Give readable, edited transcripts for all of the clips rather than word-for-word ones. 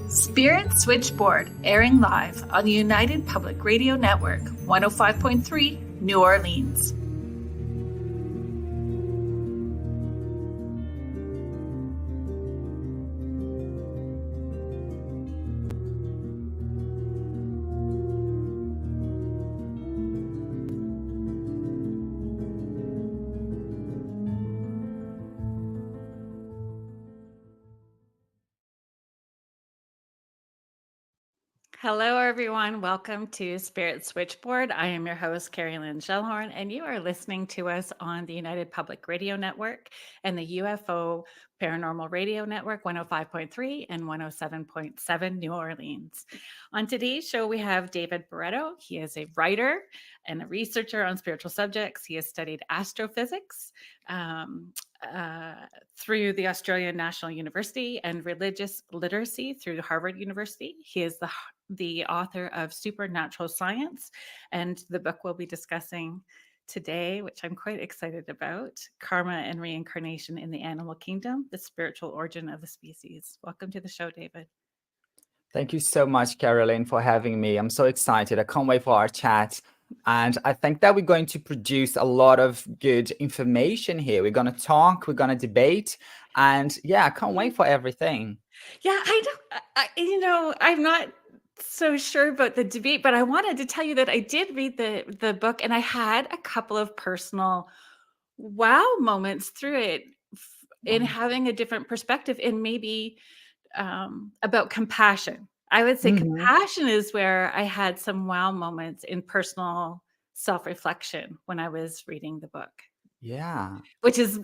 Spirit Switchboard, airing live on the United Public Radio Network, 105.3, New Orleans. Hello, everyone. Welcome to Spirit Switchboard. I am your host, Kerrilynn, and you are listening to us on the United Public Radio Network and the UFO Paranormal Radio Network, 105.3 and 107.7 New Orleans. On today's show, we have David Barreto. He is a writer and a researcher on spiritual subjects. He has studied astrophysics through the Australian National University and religious literacy through Harvard University. He is the author of Supernatural Science, and the book we'll be discussing today, which I'm quite excited about, Karma and Reincarnation in the Animal Kingdom, the Spiritual Origin of the Species. Welcome to the show, David. Thank you so much, Kerrilynn, for having me. I'm so excited. I can't wait for our chat. And I think that we're going to produce a lot of good information here. We're going to talk, we're going to debate. And yeah, I can't wait for everything. Yeah, I'm not so sure about the debate, but I wanted to tell you that I did read the book, and I had a couple of personal wow moments through it in having a different perspective, and maybe about compassion. I would say compassion is where I had some wow moments in personal self-reflection when I was reading the book. Yeah, which is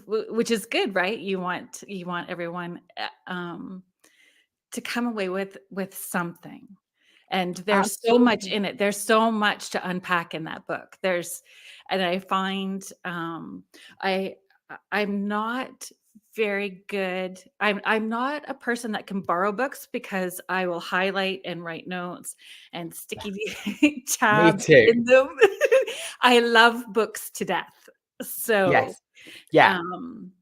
good, right? You want everyone to come away with something. And there's so much in it. There's so much to unpack in that book. And I find I'm not very good. I'm not a person that can borrow books because I will highlight and write notes and sticky tabs in them. I love books to death. So yes, yeah,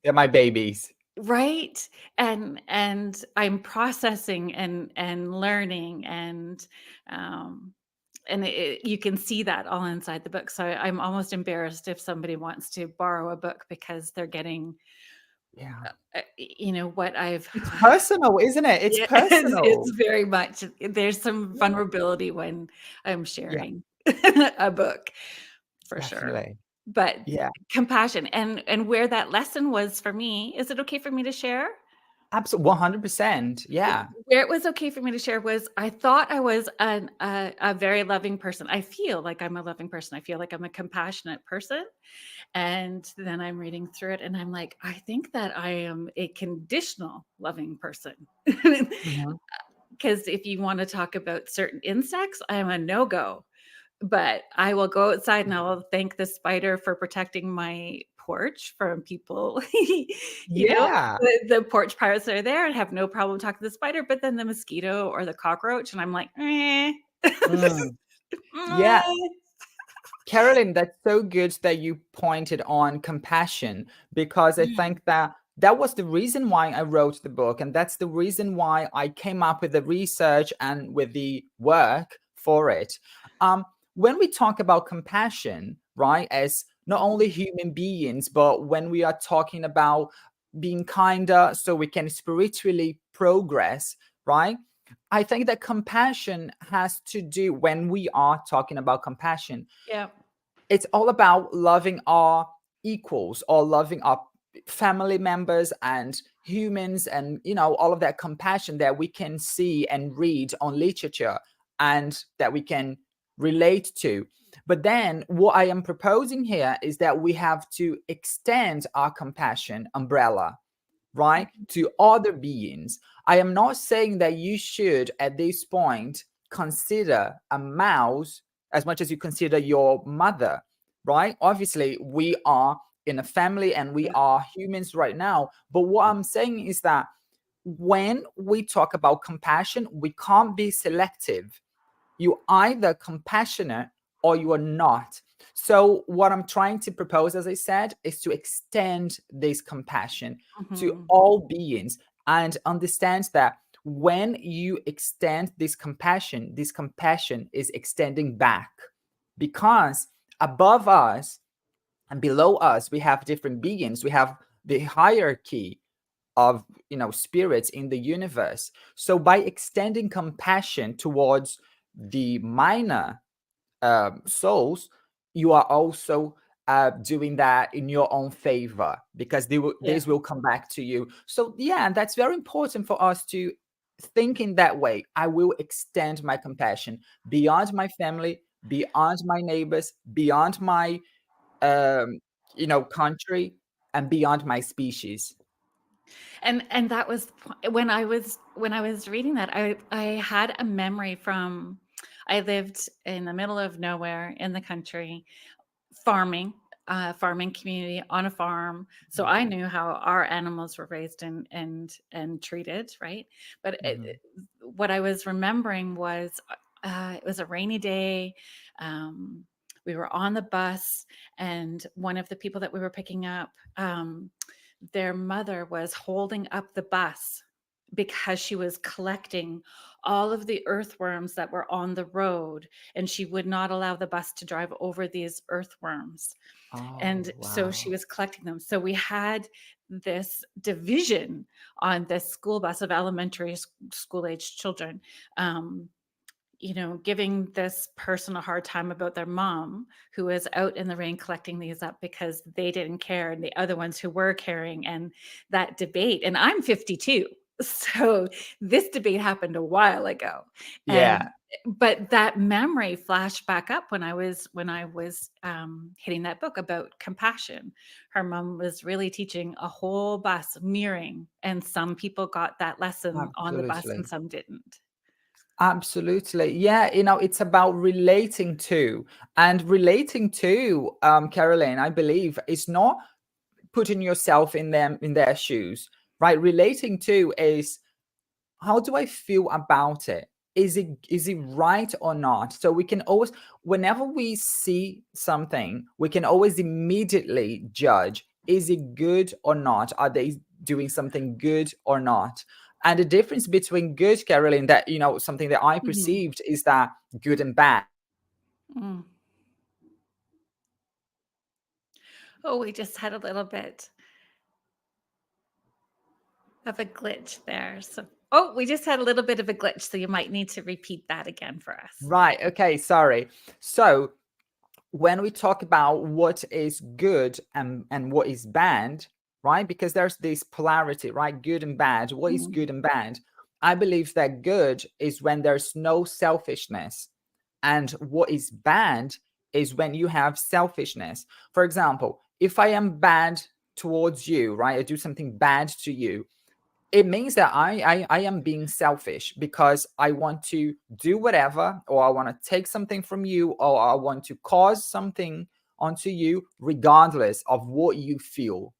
they're my babies. Right. And I'm processing and learning and you can see that all inside the book. So I'm almost embarrassed if somebody wants to borrow a book because they're getting, what I've. It's personal, isn't it? It's personal. It's very much. There's some vulnerability when I'm sharing a book, for sure. But compassion and where that lesson was for me, is it okay for me to share? Absolutely, 100%. Yeah. Where it was okay for me to share was I thought I was a very loving person. I feel like I'm a loving person. I feel like I'm a compassionate person. And then I'm reading through it and I'm like, I think that I am a conditional loving person. Because if you want to talk about certain insects, I'm a no-go. But I will go outside and I will thank the spider for protecting my porch from people. The porch pirates are there and have no problem talking to the spider, but then the mosquito or the cockroach, and I'm like, Yeah. Kerrilynn, that's so good that you pointed on compassion, because I think that was the reason why I wrote the book. And that's the reason why I came up with the research and with the work for it. When we talk about compassion, right, as not only human beings, but when we are talking about being kinder so we can spiritually progress, right? I think that compassion has to do, when we are talking about compassion, it's all about loving our equals or loving our family members and humans, and all of that compassion that we can see and read on literature and that we can relate to. But then what I am proposing here is that we have to extend our compassion umbrella, right, to other beings. I am not saying that you should at this point consider a mouse as much as you consider your mother, right? Obviously we are in a family and we are humans right now, but what I'm saying is that when we talk about compassion, we can't be selective. You're either compassionate or you are not. So what I'm trying to propose, as I said, is to extend this compassion to all beings and understand that when you extend this compassion is extending back, because above us and below us we have different beings, we have the hierarchy of spirits in the universe. So by extending compassion towards the minor souls, you are also doing that in your own favor, because Yeah. this will come back to you. So yeah, that's very important for us to think in that way. I will extend my compassion beyond my family, beyond my neighbors, beyond my um, country, and beyond my species. And that was when I was reading that, I had a memory from I lived in the middle of nowhere in the country, farming, farming community on a farm. So I knew how our animals were raised and treated, right? But what I was remembering was it was a rainy day. Um, we were on the bus, and one of the people that we were picking up, their mother was holding up the bus because she was collecting all of the earthworms that were on the road, and she would not allow the bus to drive over these earthworms. Oh, And so she wow. was collecting them. So we had this division on this school bus of elementary school age children. Um, giving this person a hard time about their mom who was out in the rain collecting these up because they didn't care, and the other ones who were caring, and that debate. And I'm 52. So this debate happened a while ago. Yeah, And but that memory flashed back up when I was hitting that book about compassion. Her mom was really teaching a whole bus mirroring, and some people got that lesson on the bus and absolutely. some didn't. Absolutely. Yeah, it's about relating to, and relating to, Kerrilynn, I believe, is not putting yourself in their shoes, right? Relating to is, how do I feel about it? Is it right or not? So we can always, whenever we see something, we can always immediately judge, is it good or not? Are they doing something good or not? And the difference between good, Kerrilynn, that something that I Mhm. perceived is that good and bad. Mm. Oh, we just had a little bit of a glitch there. So, oh, we just had a little bit of a glitch. So you might need to repeat that again for us. Right. Okay. Sorry. So when we talk about what is good and what is bad, right? Because there's this polarity, right? Good and bad. What is Mhm. good and bad? I believe that good is when there's no selfishness. And what is bad is when you have selfishness. For example, if I am bad towards you, right? I do something bad to you, it means that I am being selfish because I want to do whatever, or I want to take something from you, or I want to cause something onto you, regardless of what you feel,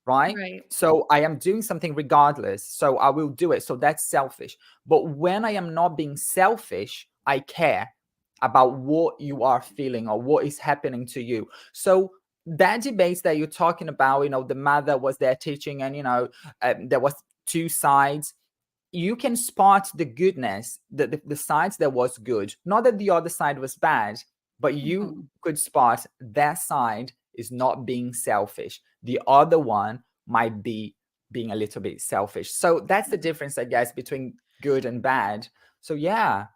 right? Right. So I am doing something regardless. So I will do it. So that's selfish. But when I am not being selfish, I care about what you are feeling or what is happening to you. So that debate that you're talking about, the mother was there teaching, and there was two sides. You can spot the goodness, the sides that was good, not that the other side was bad, but you Mhm. could spot that side is not being selfish, the other one might be being a little bit selfish. So that's the difference, I guess, between good and bad. So yeah.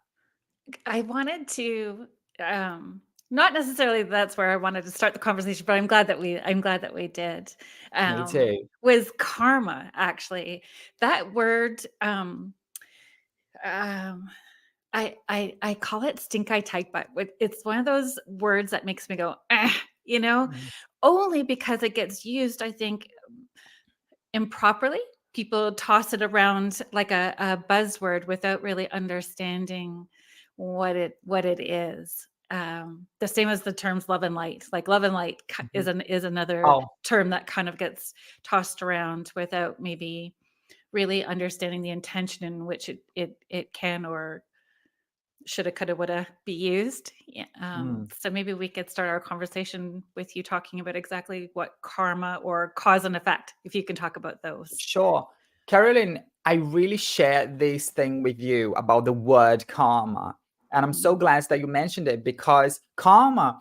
I wanted to, not necessarily that's where I wanted to start the conversation, but I'm glad that we did. Me too. Was karma actually that word? Um, I call it stink eye tight butt. It's one of those words that makes me go, you know, Mm. only because it gets used, I think, improperly. People toss it around like a buzzword without really understanding what it is. The same as the terms love and light. Like love and light Mhm. is another Oh, term that kind of gets tossed around without maybe really understanding the intention in which it can or shoulda, coulda, woulda be used. Yeah, mm, so maybe we could start our conversation with you talking about exactly what karma or cause and effect, if you can talk about those. sure. Kerrilynn, I really share this thing with you about the word karma. And I'm so Mhm. glad that you mentioned it, because karma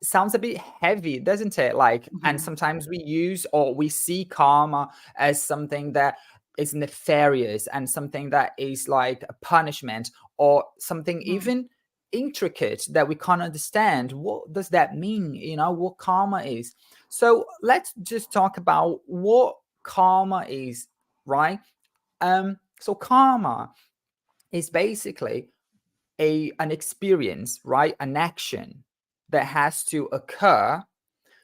sounds a bit heavy, doesn't it? Like, and Mhm. sometimes we use or we see karma as something that is nefarious and something that is like a punishment or something Mhm. even intricate that we can't understand. What does that mean? You know, what karma is. So let's just talk about what karma is, right? So karma is basically an experience, right? An action that has to occur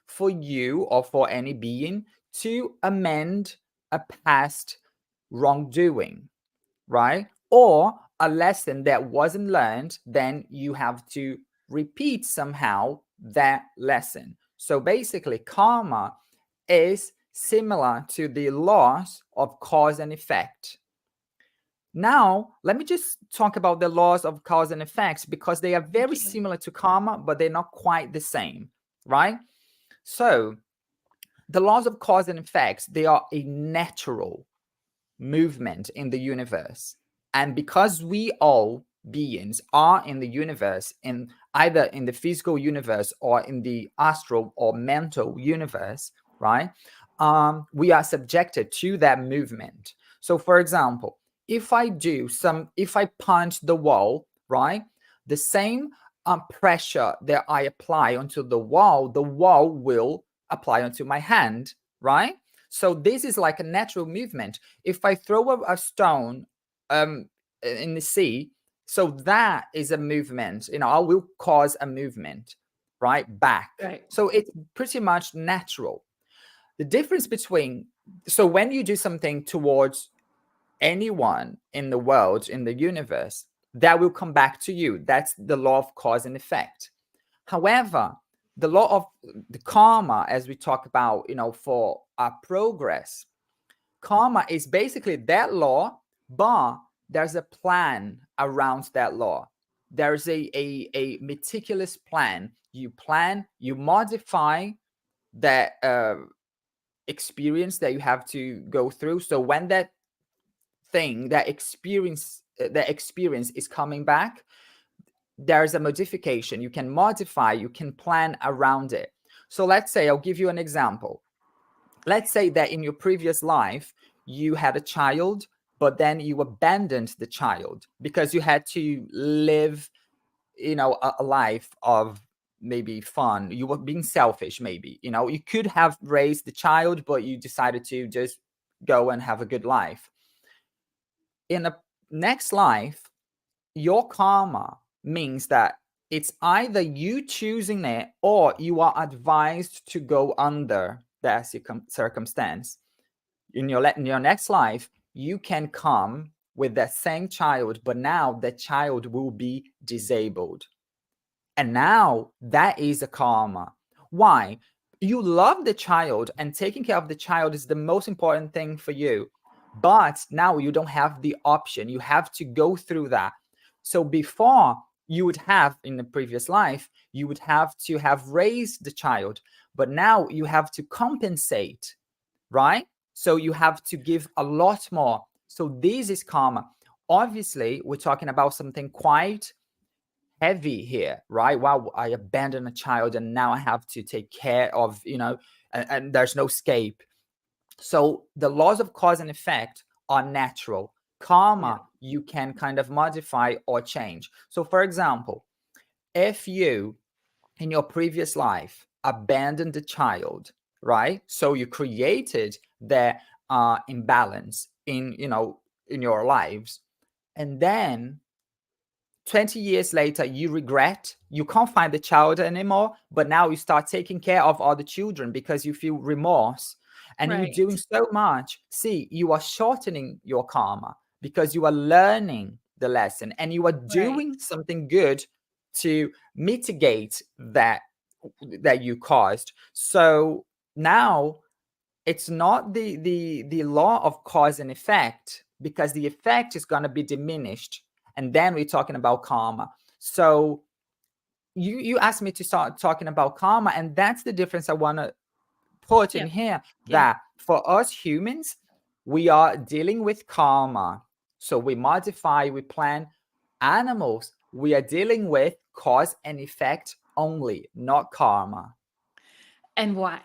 for you or for any being to amend a past wrongdoing, right? Or a lesson that wasn't learned, then you have to repeat somehow that lesson. So basically, karma is similar to the laws of cause and effect. Now, let me just talk about the laws of cause and effects, because they are very Okay. similar to karma, but they're not quite the same, right? So, the laws of cause and effects, they are a natural movement in the universe. And because we all beings are in the universe, in either in the physical universe or in the astral or mental universe, right? We are subjected to that movement. So, for example, if I punch the wall, right? The same pressure that I apply onto the wall will apply onto my hand, right? So this is like a natural movement. If I throw a stone um, in the sea, so that is a movement. You know, I will cause a movement, right, back. Right. So it's pretty much natural. The difference between, so when you do something towards anyone in the world, in the universe, that will come back to you. That's the law of cause and effect. However, the law of the karma, as we talk about, you know, for our progress, karma is basically that law, but there's a plan around that law. There's a meticulous plan. You plan, you modify that experience that you have to go through. So when that thing, that experience is coming back, there's a modification. You can modify, you can plan around it. So let's say, I'll give you an example. Let's say that in your previous life, you had a child, but then you abandoned the child because you had to live, you know, a life of maybe fun. You were being selfish, maybe. You know, you could have raised the child, but you decided to just go and have a good life. In a next life, your karma means that it's either you choosing it or you are advised to go under that circumstance. In your next life, you can come with that same child, but now the child will be disabled. And now that is a karma. Why? You love the child, and taking care of the child is the most important thing for you. But now you don't have the option. You have to go through that. So before, you would have, in the previous life, you would have to have raised the child. But now you have to compensate, right? So you have to give a lot more. So this is karma. Obviously, we're talking about something quite heavy here, right? Wow, I abandoned a child and now I have to take care of, you know, and there's no escape. So the laws of cause and effect are natural. Yeah. Karma, you can kind of modify or change. So, for example, if you in your previous life abandoned the child, right? So you created the imbalance in, you know, in your lives, and then 20 years later, you regret, you can't find the child anymore, but now you start taking care of other children because you feel remorse and you're doing Right. so much. See, you are shortening your karma because you are learning the lesson and you are Right. doing something good to mitigate that you caused. So now it's not the law of cause and effect, because the effect is going to be diminished, and then we're talking about karma. So you asked me to start talking about karma, and that's the difference I want to put in Yep. here, Yeah. that for us humans, we are dealing with karma. So we modify, we plan. Animals, we are dealing with cause and effect only, not karma. And why?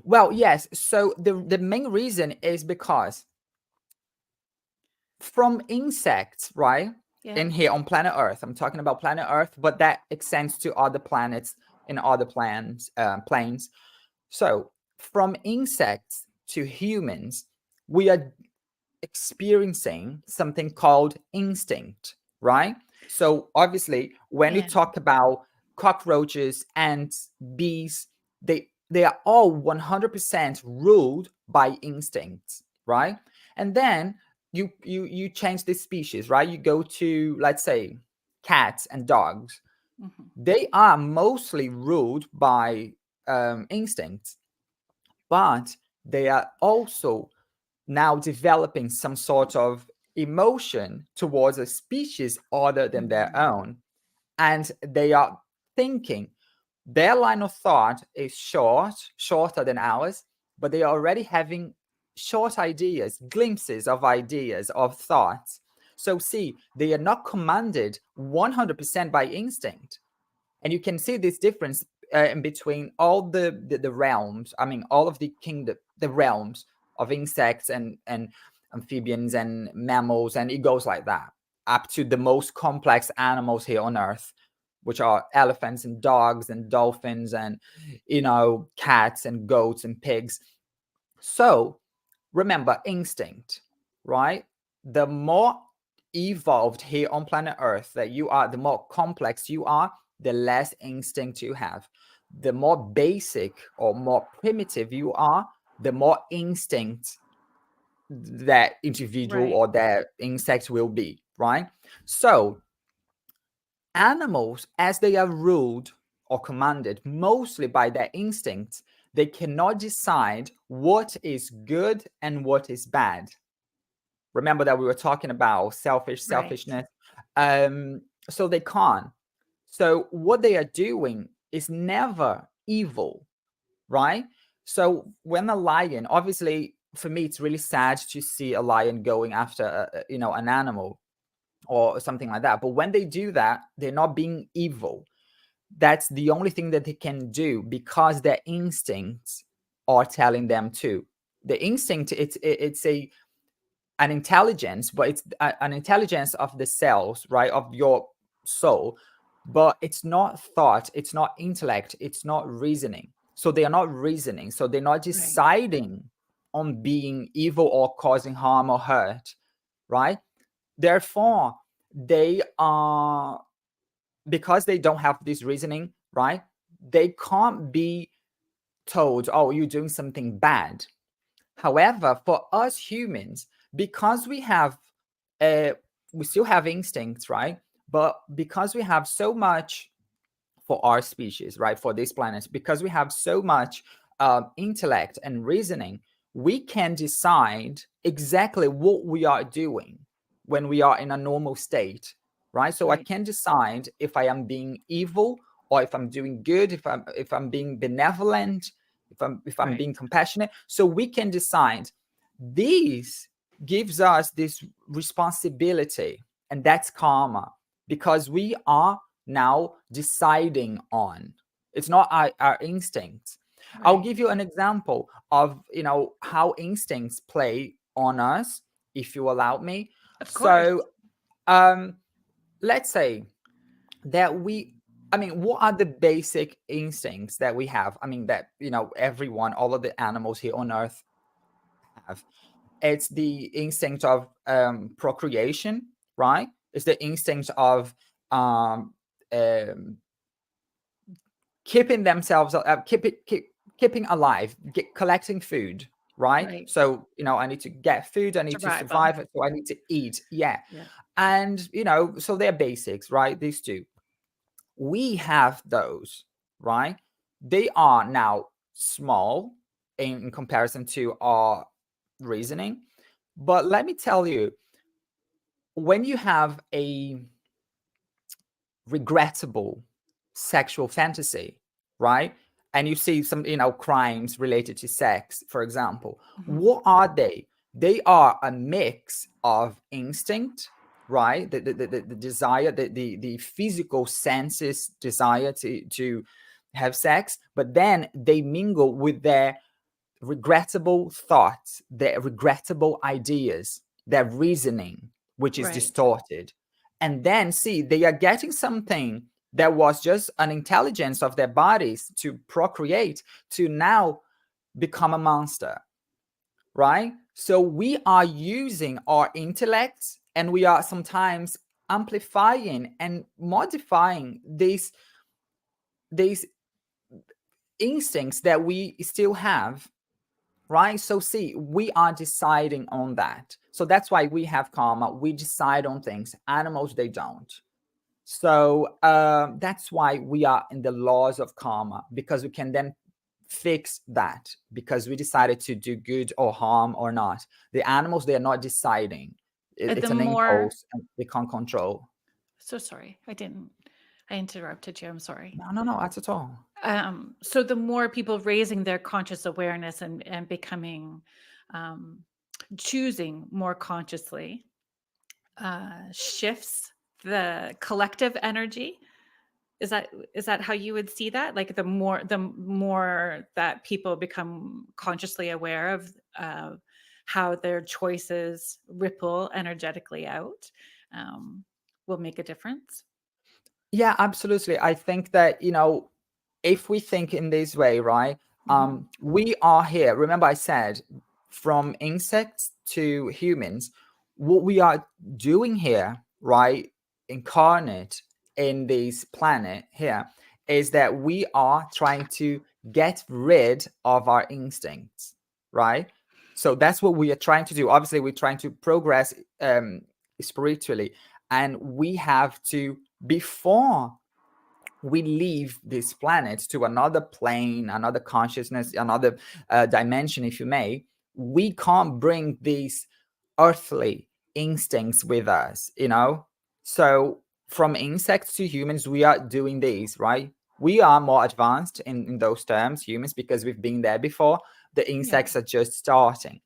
Well, yes. So the main reason is because from insects, right? Yeah. In here on planet Earth, I'm talking about planet Earth, but that extends to other planets and other planes. So from insects to humans, we are experiencing something called instinct, right? So obviously, when you Yeah. talk about cockroaches, ants, bees, they are all 100% ruled by instincts, right? And then you change the species, right? You go to, let's say, cats and dogs. Mhm. They are mostly ruled by instincts, but they are also now developing some sort of emotion towards a species other than their Mhm. own. And they are thinking. Their line of thought is shorter than ours, but they are already having short ideas, glimpses of ideas, of thoughts. So, see, they are not commanded 100% by instinct. And you can see this difference in between all the realms. I mean, all of the kingdom, the realms of insects and amphibians and mammals, and it goes like that up to the most complex animals here on Earth, which are elephants and dogs and dolphins and cats and goats and pigs. So remember instinct, right? The more evolved here on planet Earth that you are, the more complex you are, the less instinct you have. The more basic or more primitive you are, the more instinct that individual Right. or that insect will be, right? So animals, as they are ruled or commanded mostly by their instincts, they cannot decide what is good and what is bad. Remember that we were talking about Right. selfishness. So they can't. So what they are doing is never evil, right? So when a lion, obviously for me, it's really sad to see a lion going after, an animal or something like that. But when they do that, they're not being evil. That's the only thing that they can do because their instincts are telling them to. The instinct, it's an intelligence, but it's an intelligence of the cells, right, of your soul. But it's not thought, it's not intellect, it's not reasoning. So they are not reasoning. So they're not Right. deciding on being evil or causing harm or hurt, right? Therefore, they are, because they don't have this reasoning, right? They can't be told, oh, you're doing something bad. However, for us humans, because uh, we still have instincts, right? But because we have so much for our species, right? For this planet, because we have so much intellect and reasoning, we can decide exactly what we are doing when we are in a normal state, right? So I Right. can decide if I am being evil or if I'm doing good, if I'm being benevolent, if I'm Right. being compassionate. So we can decide. This gives us this responsibility, and that's karma, because we are now deciding on. It's not our instincts. I'll Right. give you an example of how instincts play on us, if you allow me. Of course. So let's say that what are the basic instincts that we have? I mean, that everyone, all of the animals here on Earth have. It's the instinct of procreation, right? It's the instinct of um, um, keeping themselves keeping alive, collecting food, right? Right. So I need to get food, I need to Survival. survive, so I need to eat. Yeah. Yeah. And so they're basics, right? These two, we have those, right? They are now small in comparison to our reasoning. But let me tell you, when you have a regrettable sexual fantasy, right? and you see some, crimes related to sex, for example, Mhm. what are they? They are a mix of instinct, right? The desire, the physical senses desire to have sex, but then they mingle with their regrettable thoughts, their regrettable ideas, their reasoning, which is Right. distorted. And then see, they are getting something that was just an intelligence of their bodies to procreate to now become a monster, right? So we are using our intellects, and we are sometimes amplifying and modifying these instincts that we still have, right? So see, we are deciding on that. So that's why we have karma. We decide on things. Animals, they don't. So that's why we are in the laws of karma, because we can then fix that, because we decided to do good or harm or not. The animals, they are not deciding. The It's an more, impulse and they can't control. so sorry, I interrupted you. I'm sorry. No, no, no, that's at all. So the more people raising their conscious awareness and becoming, um, choosing more consciously, shifts the collective energy. Is that how you would see that? Like the more that people become consciously aware of how their choices ripple energetically out, um, will make a difference. Yeah, absolutely. I think that, if we think in this way, right? Mhm. We are here. Remember, I said from insects to humans, what we are doing here, right? Incarnate in this planet here, is that we are trying to get rid of our instincts, right? So that's what we are trying to do. Obviously, we're trying to progress spiritually, and we have to, before we leave this planet to another plane, another consciousness, another dimension, if you may, we can't bring these earthly instincts with us, So from insects to humans, we are doing these, right? We are more advanced in those terms, humans, because we've been there before. The Yeah. insects are just starting.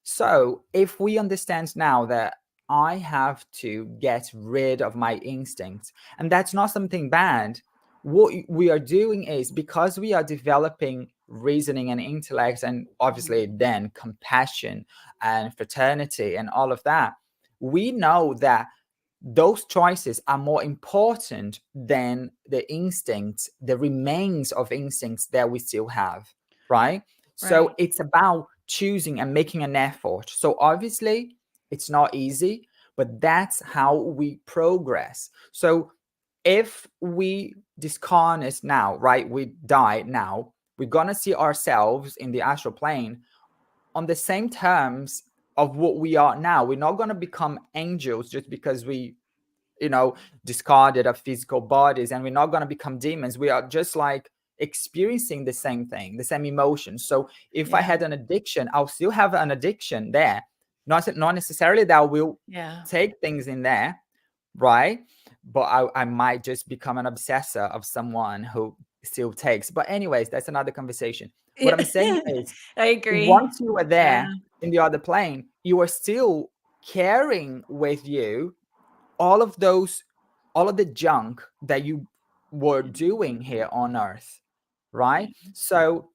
So if we understand now that I have to get rid of my instincts, and that's not something bad, what we are doing is, because we are developing reasoning and intellect, and obviously Mhm. then compassion and fraternity and all of that, we know that those choices are more important than the instincts, the remains of instincts that we still have, right? So Right. it's about choosing and making an effort. So obviously, it's not easy, but that's how we progress. So if we discarnate now, right, we die now, we're going to see ourselves in the astral plane on the same terms of what we are now. We're not going to become angels just because we discarded our physical bodies, and we're not going to become demons. We are just like experiencing the same thing, the same emotions. So if I Yeah. had an addiction, I'll still have an addiction there. Not necessarily that I will Yeah. take things in there, right? But I might just become an obsessor of someone who still takes. But anyways, that's another conversation. What Yeah. I'm saying is, I agree. once you are Yeah. there in the other plane, you are still carrying with you all of those, all of the junk that you were doing here on earth, right? Yeah. So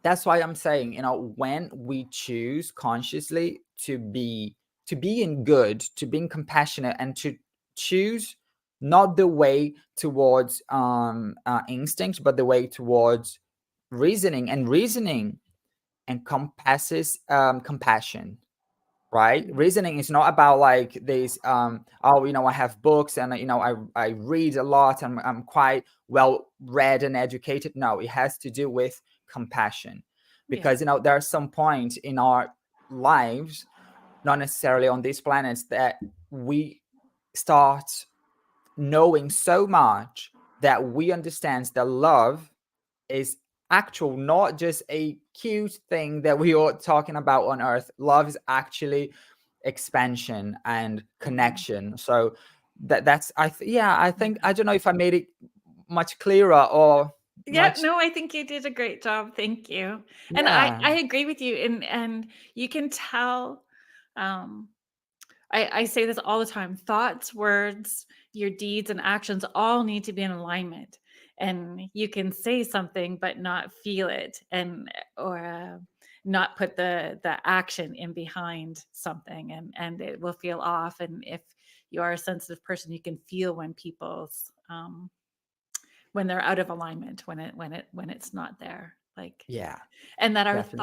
that's why I'm saying, when we choose consciously to be in good, to being compassionate, and to choose not the way towards instinct, but the way towards reasoning, and reasoning encompasses compassion, right? Mhm. Reasoning is not about like this oh, I have books, and I read a lot, and I'm quite well read and educated. No, it has to do with compassion, Yeah. because there are some points in our lives, not necessarily on these planets, that we start knowing so much that we understand that love is actual, not just a cute thing that we are talking about on earth. Love is actually expansion and Mhm. connection. So that's I think I don't know if I made it much clearer, or Yeah, much. no, I think you did a great job. Thank you. And Yeah. I agree with you. And you can tell, um, I say this all the time: thoughts, words, your deeds, and actions all need to be in alignment. And you can say something but not feel it, and or not put the action in behind something, and it will feel off. And if you are a sensitive person, you can feel when people's when they're out of alignment, when it's not there. Like, Yeah, and that definitely.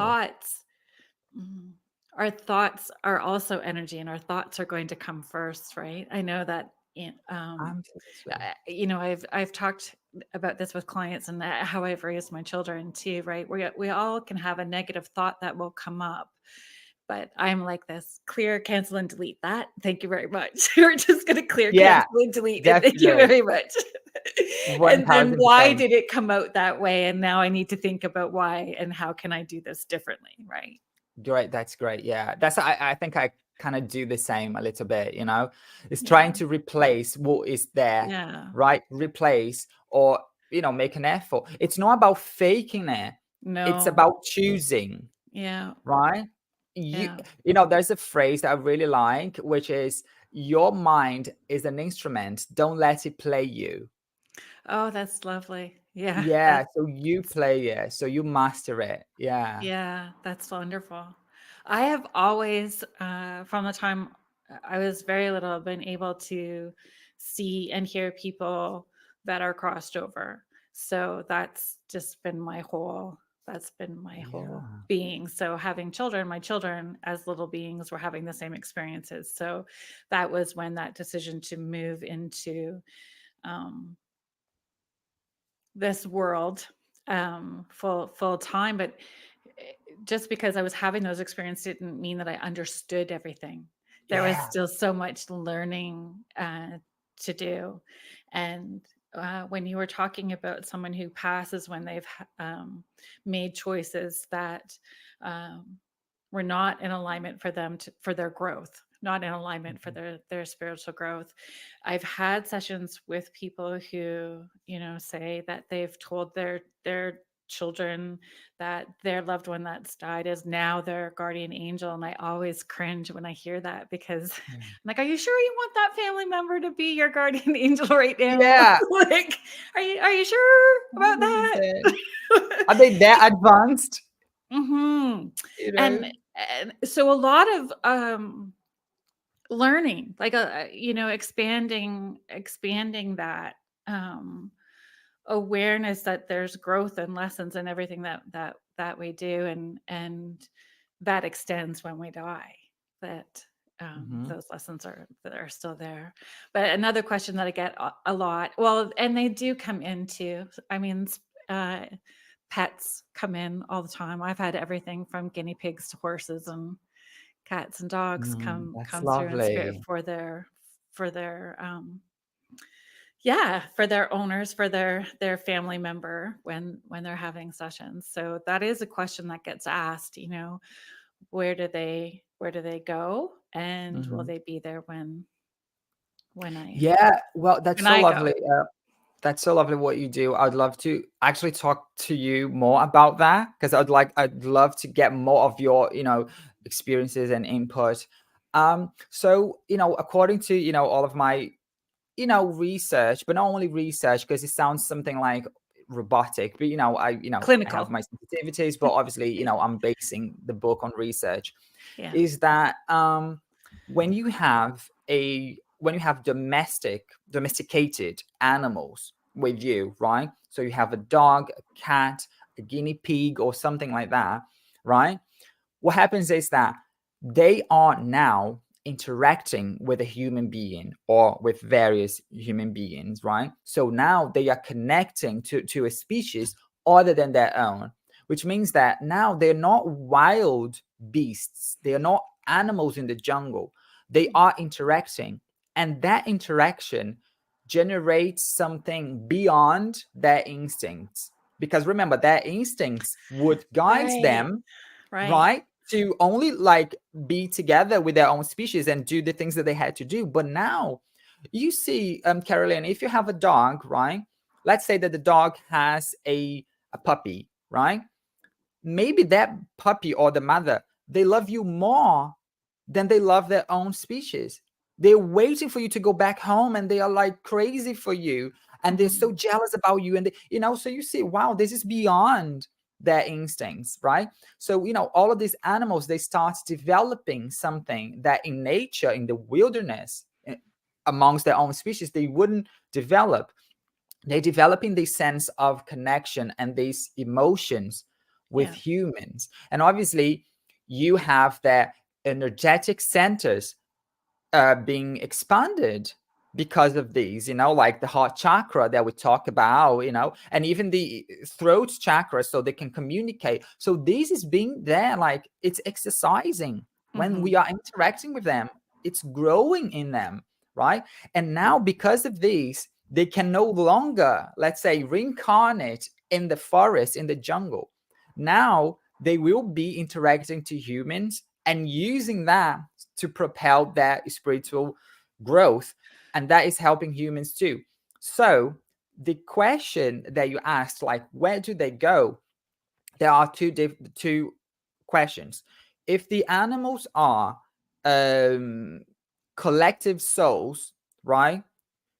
mm, our thoughts are also energy, and our thoughts are going to come first, right? I know that Absolutely. I've talked about this with clients, and how I've raised my children too, right? We all can have a negative thought that will come up, but I'm like this: clear, cancel, and delete that. Thank you very much. We're just going to clear, Yeah, cancel, and delete it. Thank you definitely. very much. And then why 1000%. did it come out that way? And now I need to think about why and how can I do this differently, right? Great. That's great. Yeah. I think I kind of do the same a little bit, it's trying Yeah. to replace what is there, Yeah. right? Replace or, make an effort. It's not about faking it. It's No. about choosing, Yeah. right? You, Yeah. there's a phrase that I really like, which is your mind is an instrument. Don't let it play you. Oh, that's lovely. Yeah. Yeah. So you play it. So you master it. Yeah. Yeah, that's wonderful. I have always, from the time I was very little, been able to see and hear people that are crossed over. So that's been my whole Yeah. being. So having children, my children as little beings were having the same experiences. So that was when that decision to move into um, this world full time. But eh, just because I was having those experiences didn't mean that I understood everything. There was Yeah. still so much learning to do. And when you were talking about someone who passes when they've made choices that um, were not in alignment for them for their growth, not in alignment for Mhm. their spiritual growth. I've had sessions with people who, say that they've told their children that their loved one that's died is now their guardian angel. And I always cringe when I hear that, because I'm Yeah. like, are you sure you want that family member to be your guardian angel right now? Yeah. Like, are you sure about that? 100%. Are they that advanced? Hmm. You And know? so a lot of learning, like expanding that um awareness that there's growth and lessons and everything that we do, and that extends when we die, that Mhm. those lessons are still there. But another question that I get a lot, well, and they do come into, I mean, uh pets come in all the time. I've had everything from guinea pigs to horses and cats and dogs That's come through in spirit lovely. for their yeah, for their owners, for their family member when they're having sessions. So that is a question that gets asked, where do they go, and will Mhm. they be there when I Yeah, well, that's when so I go? lovely. That's so lovely what you do. I'd love to actually talk to you more about that because I'd love to get more of your, experiences and input. So, according to, all of my, research, but not only research, because it sounds something like robotic, but I have Clinical. my sensitivities, but obviously, I'm basing the book on research. Yeah. Is that when you have domesticated animals with you, right? So you have a dog, a cat, a guinea pig, or something like that, right? What happens is that they are now interacting with a human being or with various human beings, right? So now they are connecting to a species other than their own, which means that now they're not wild beasts, they are not animals in the jungle, they are interacting. And that interaction generates something beyond their instincts. Because remember, their instincts would guide Right. them, Right. right, to only like be together with their own species and do the things that they had to do. But now you see, Kerrilynn, if you have a dog, right, let's say that the dog has a puppy, right? Maybe that puppy or the mother, they love you more than they love their own species. They're waiting for you to go back home, and they are like crazy for you, and they're so jealous about you. And so you see, wow, this is beyond their instincts, right? So all of these animals, they start developing something that in nature, in the wilderness, amongst their own species, they wouldn't develop. They're developing this sense of connection and these emotions with humans. And obviously, you have their energetic centers being expanded because of these, like the heart chakra that we talk about, and even the throat chakra, so they can communicate. So this is being there, like it's exercising when we are interacting with them. It's growing in them, right? And now, because of these, they can no longer, let's say, reincarnate in the forest, in the jungle. Now they will be interacting to humans and using that to propel their spiritual growth. And that is helping humans too. So the question that you asked, like, where do they go? There are two questions. If the animals are collective souls, right?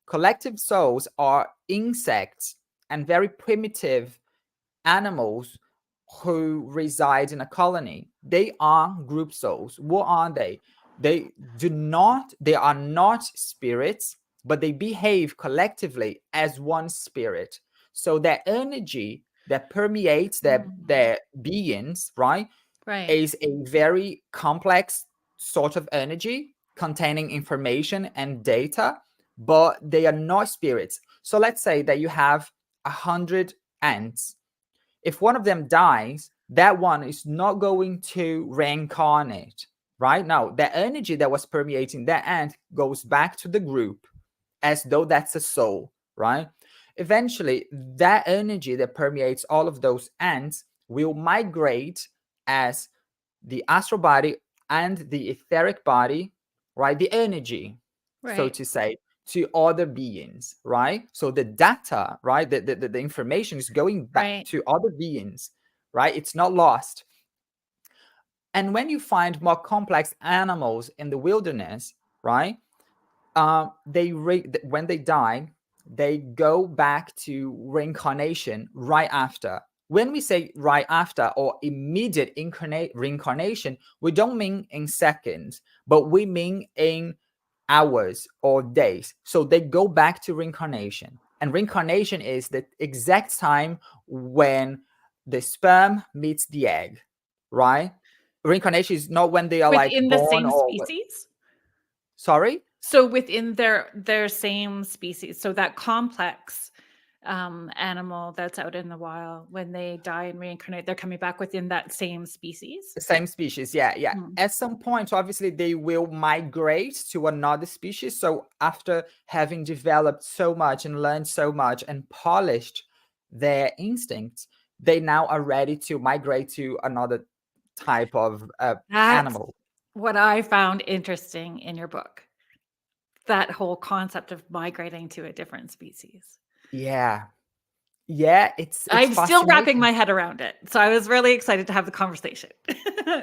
Collective souls are insects and very primitive animals who reside in a colony. They are group souls. What are they? They are not spirits, but they behave collectively as one spirit. So their energy that permeates their beings, right, is a very complex sort of energy containing information and data, but they are not spirits. So let's say that you have 100 ants. If one of them dies, that one is not going to reincarnate, right? Now, the energy that was permeating that ant goes back to the group as though that's a soul, right? Eventually, that energy that permeates all of those ants will migrate as the astral body and the etheric body, right? The energy, so to say, to other beings, right? So the data, right? The information is going back to other beings, right? It's not lost. And when you find more complex animals in the wilderness, right? When they die, they go back to reincarnation right after. When we say right after or immediate reincarnation, we don't mean in seconds, but we mean in hours or days. So they go back to reincarnation. And reincarnation is the exact time when the sperm meets the egg, right? Reincarnation is not when they are like Within the born same or... species? Sorry? So within their same species, so that complex animal that's out in the wild, when they die and reincarnate, they're coming back within that same species? Same species, yeah. At some point, obviously, they will migrate to another species. So after having developed so much and learned so much and polished their instincts, they now are ready to migrate to another type of That's animal. what I found interesting in your book. That whole concept of migrating to a different species. Yeah, it's I'm still wrapping fascinating. my head around it. So I was really excited to have the conversation.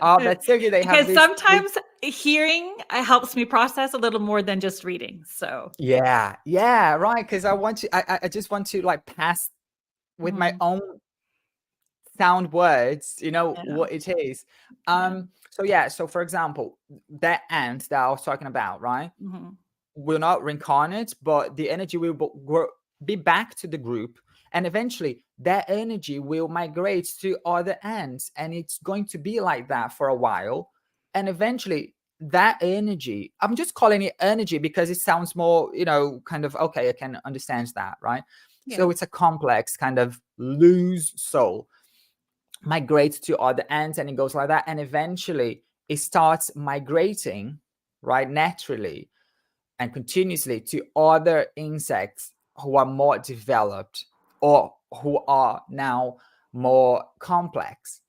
Oh, that's so good. They have Because this. sometimes hearing helps me process a little more than just reading. So Yeah, right. Because I just want to like pass with my own sound words, what it is. So for example, that ant that I was talking about, right, will not reincarnate, but the energy will be back to the group, and eventually that energy will migrate to other ants, and it's going to be like that for a while. And eventually that energy, I'm just calling it energy because it sounds more, kind of okay, I can understand that, right? So it's a complex kind of loose soul, migrates to other ants, and it goes like that, and eventually it starts migrating, right, naturally and continuously to other insects who are more developed or who are now more complex.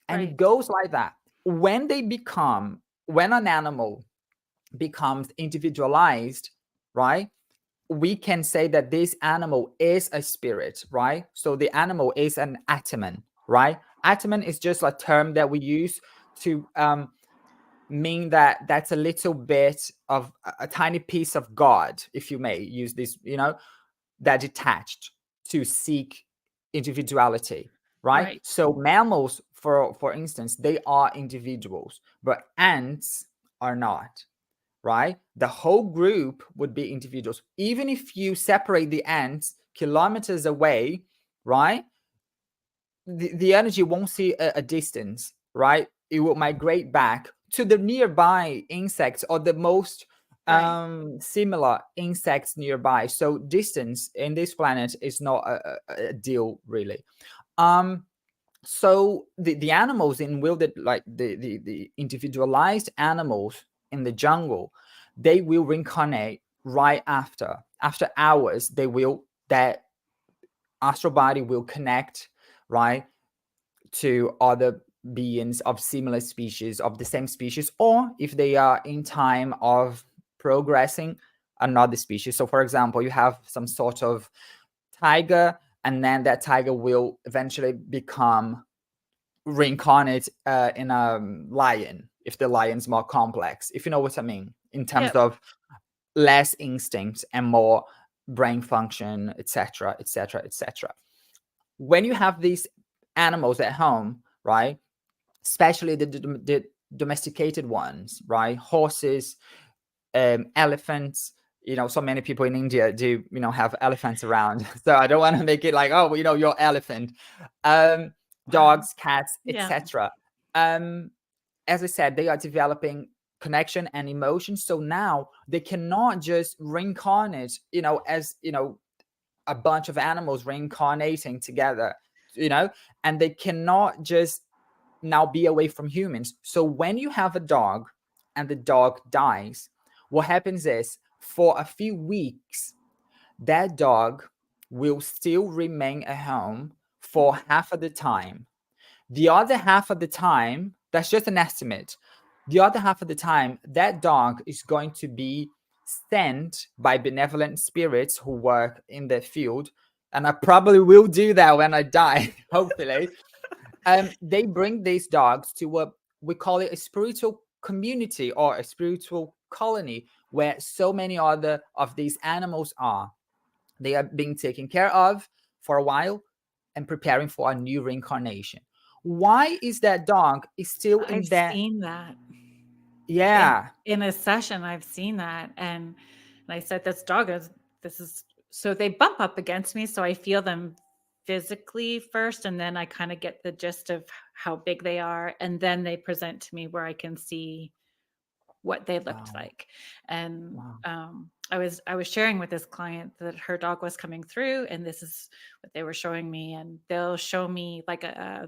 And it goes like that. When an animal becomes individualized, right, we can say that this animal is a spirit, right? So the animal is an ataman, right? Ataman is just a term that we use to mean that that's a little bit of a tiny piece of God, if you may use this, that detached to seek individuality, right? Right. So mammals, for instance, they are individuals, but ants are not, right? The whole group would be individuals. Even if you separate the ants kilometers away, right? The energy won't see a distance, right? It will migrate back to the nearby insects or the most Right. similar insects nearby. So distance in this planet is not a deal, really. So the animals in wilderness, like the individualized animals in the jungle, they will reincarnate right after hours. That astral body will connect, right, to other beings of similar species, of the same species, or if they are in time of progressing, another species. So for example, you have some sort of tiger, and then that tiger will eventually become reincarnate in a lion, if the lion's more complex, if you know what I mean, in terms Yep. of less instinct and more brain function, etc., etc., etc. When you have these animals at home, right, especially the domesticated ones, right, horses, elephants, so many people in India do have elephants around. So I don't want to make it like, oh, your elephant. Wow. Dogs, cats, Yeah. etc. As I said, they are developing connection and emotion. So now they cannot just reincarnate, as a bunch of animals reincarnating together, and they cannot just now be away from humans. So when you have a dog and the dog dies, what happens is for a few weeks, that dog will still remain at home for half of the time. The other half of the time, that's just an estimate. The other half of the time, that dog is going to be sent by benevolent spirits who work in the field. And I probably will do that when I die, hopefully. They bring these dogs to what we call it a spiritual community or a spiritual colony where so many other of these animals are. They are being taken care of for a while and preparing for a new reincarnation. Why is that dog is still I've in that? seen that. In Yeah. in a session, I've seen that, and I said, this is," so they bump up against me, so I feel them physically first, and then I kinda get the gist of how big they are, and then they present to me where I can see what they looked Wow. like. And Wow. I was sharing with this client that her dog was coming through, and this is what they were showing me. And they'll show me like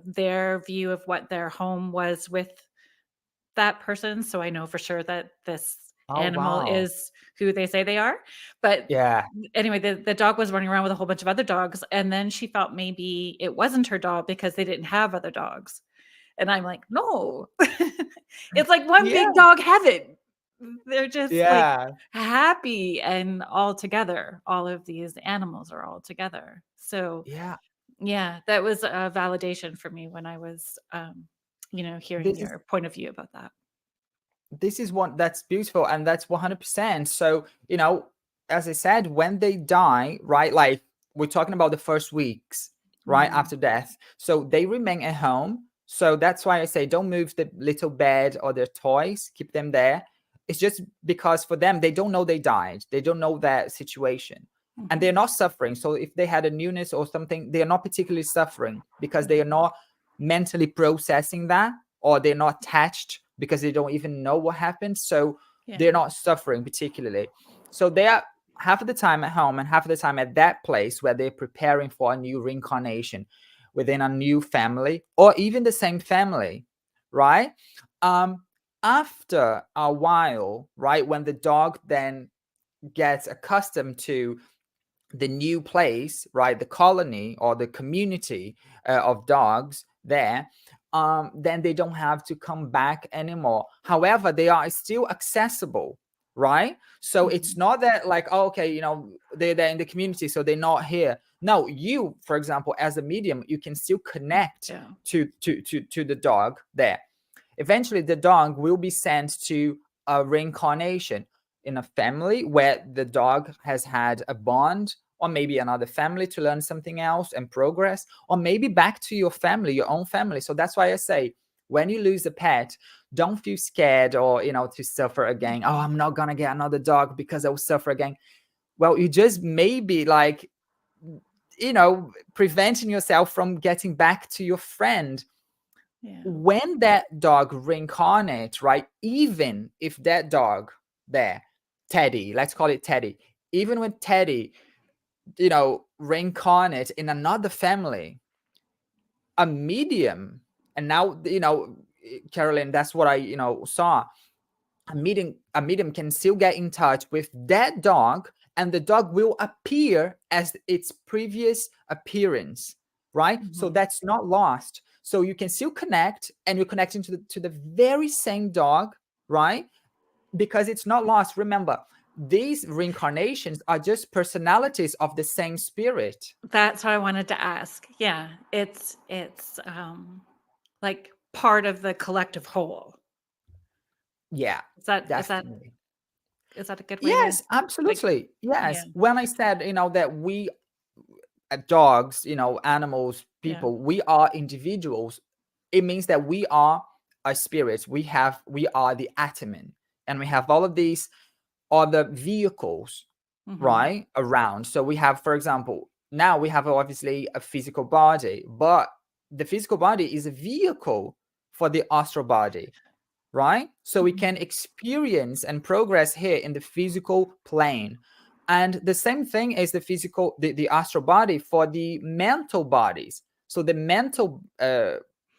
their view of what their home was with that person, so I know for sure that this Oh, animal wow. is who they say they are. But Yeah. anyway, the dog was running around with a whole bunch of other dogs, and then she felt maybe it wasn't her dog because they didn't have other dogs. And I'm like, "No." It's like one Yeah. big dog heaven. They're just, like, Yeah. happy and all together. All of these animals are all together. So, Yeah. yeah, that was a validation for me when I was, hearing This is your point of view about that. this is one that's beautiful, and that's 100%. So as I said, when they die, right, like we're talking about the first weeks, right, Mhm. after death, so they remain at home. So that's why I say don't move the little bed or their toys, keep them there. It's just because for them, they don't know they died, they don't know that situation, and they're Mhm. not suffering. So if they had a newness or something, they are not particularly suffering because they are Mhm. not mentally processing that, or they're not attached because they don't even know what happened. So Yeah. they're not suffering particularly. So they are half of the time at home and half of the time at that place where they're preparing for a new reincarnation within a new family or even the same family, right? Um, After a while, right, when the dog then gets accustomed to the new place, right, the colony or the community of dogs there, then they don't have to come back anymore. However, they are still accessible, right? So it's Mhm. not that like, oh, okay, they're in the community, so they're not here. No, you, for example, as a medium, you can still connect Yeah. to the dog there. Eventually the dog will be sent to a reincarnation in a family where the dog has had a bond, or maybe another family to learn something else and progress, or maybe back to your family, your own family. So that's why I say, when you lose a pet, don't feel scared or to suffer again. Oh, I'm not gonna get another dog because I will suffer again. Well, you just maybe like preventing yourself from getting back to your friend. Yeah. When that dog reincarnates, right? Even if that dog there, Teddy, let's call it Teddy, even when Teddy, reincarnates in another family, a medium, and now, Kerrilynn, that's what I, saw. A medium can still get in touch with that dog, and the dog will appear as its previous appearance, right? So Mhm. that's not lost. So you can still connect, and you're connecting to the very same dog, right? Because it's not lost. Remember, these reincarnations are just personalities of the same spirit. That's what I wanted to ask. Yeah, it's like part of the collective whole. Yeah, Is that is that definitely. is that a good way to Yes, like? absolutely. Yeah, Yes. When I said, that we, dogs, animals, yeah. people, we are individuals, it means that we are a spirit. We are the ataman, and we have all of these other vehicles, Mhm. right, around. So we have, for example, now we have obviously a physical body, but the physical body is a vehicle for the astral body, right? So we can Mhm. experience and progress here in the physical plane. And the same thing is the astral body for the mental bodies. So the mental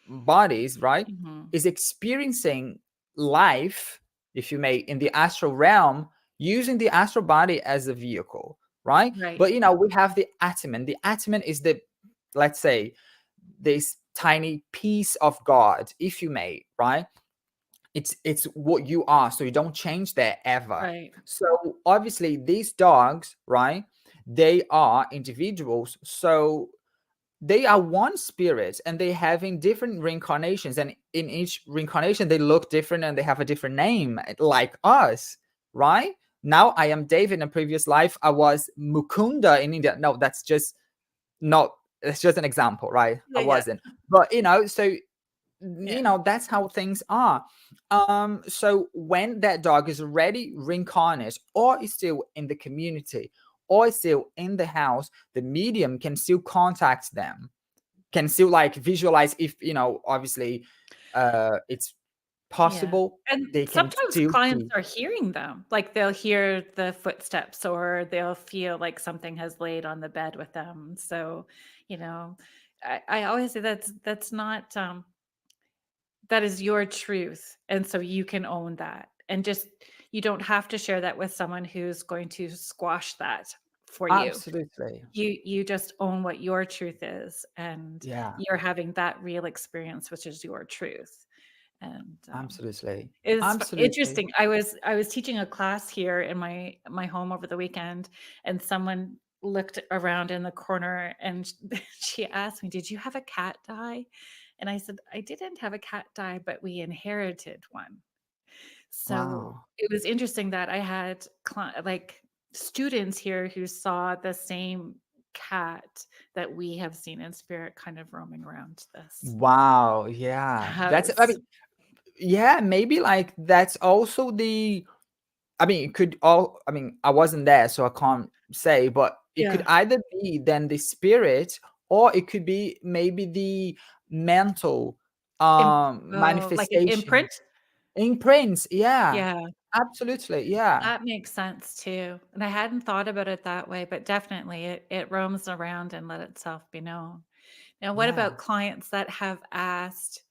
bodies, right, Mhm. is experiencing life, if you may, in the astral realm, using the astral body as a vehicle, right? Right. But we have the ataman. The ataman is the, let's say, this tiny piece of God, if you may, right? It's what you are, so you don't change that ever. Right. So obviously these dogs, right, they are individuals, so they are one spirit, and they having different reincarnations, and in each reincarnation they look different and they have a different name, like us, right? Now I am David. In a previous life I was Mukunda in India. No, that's just not, it's just an example, right? I Yeah, yeah. wasn't. But so Yeah. that's how things are. So when that dog is already reincarnated, or is still in the community, or is still in the house, the medium can still contact them, can still like visualize, if obviously it's Yeah. possible, And they can sometimes still clients see. are hearing them. Like they'll hear the footsteps or they'll feel like something has laid on the bed with them. So, you know, I always say that's not that is your truth. And so you can own that. And just you don't have to share that with someone who's going to squash that for you. Absolutely. You just own what your truth is and Yeah, you're having that real experience, which is your truth. And absolutely. it's Absolutely. interesting. I was teaching a class here in my home over the weekend, and someone looked around in the corner and she asked me, "Did you have a cat die?" And I said, "I didn't have a cat die, but we inherited one." So Wow. it was interesting that I had like students here who saw the same cat that we have seen in spirit kind of roaming around this Wow, yeah, that's, I house. mean, yeah, maybe like that's also the, I mean, it could all, I mean, I wasn't there, so I can't say, but it could Yeah. either be then the spirit, or it could be maybe the mental Im Oh, like an manifestation. imprint? Imprints, yeah. Yeah, Absolutely, yeah. that makes sense too, and I hadn't thought about it that way, but definitely it roams around and let itself be known. Now, what Yeah. about clients that have asked,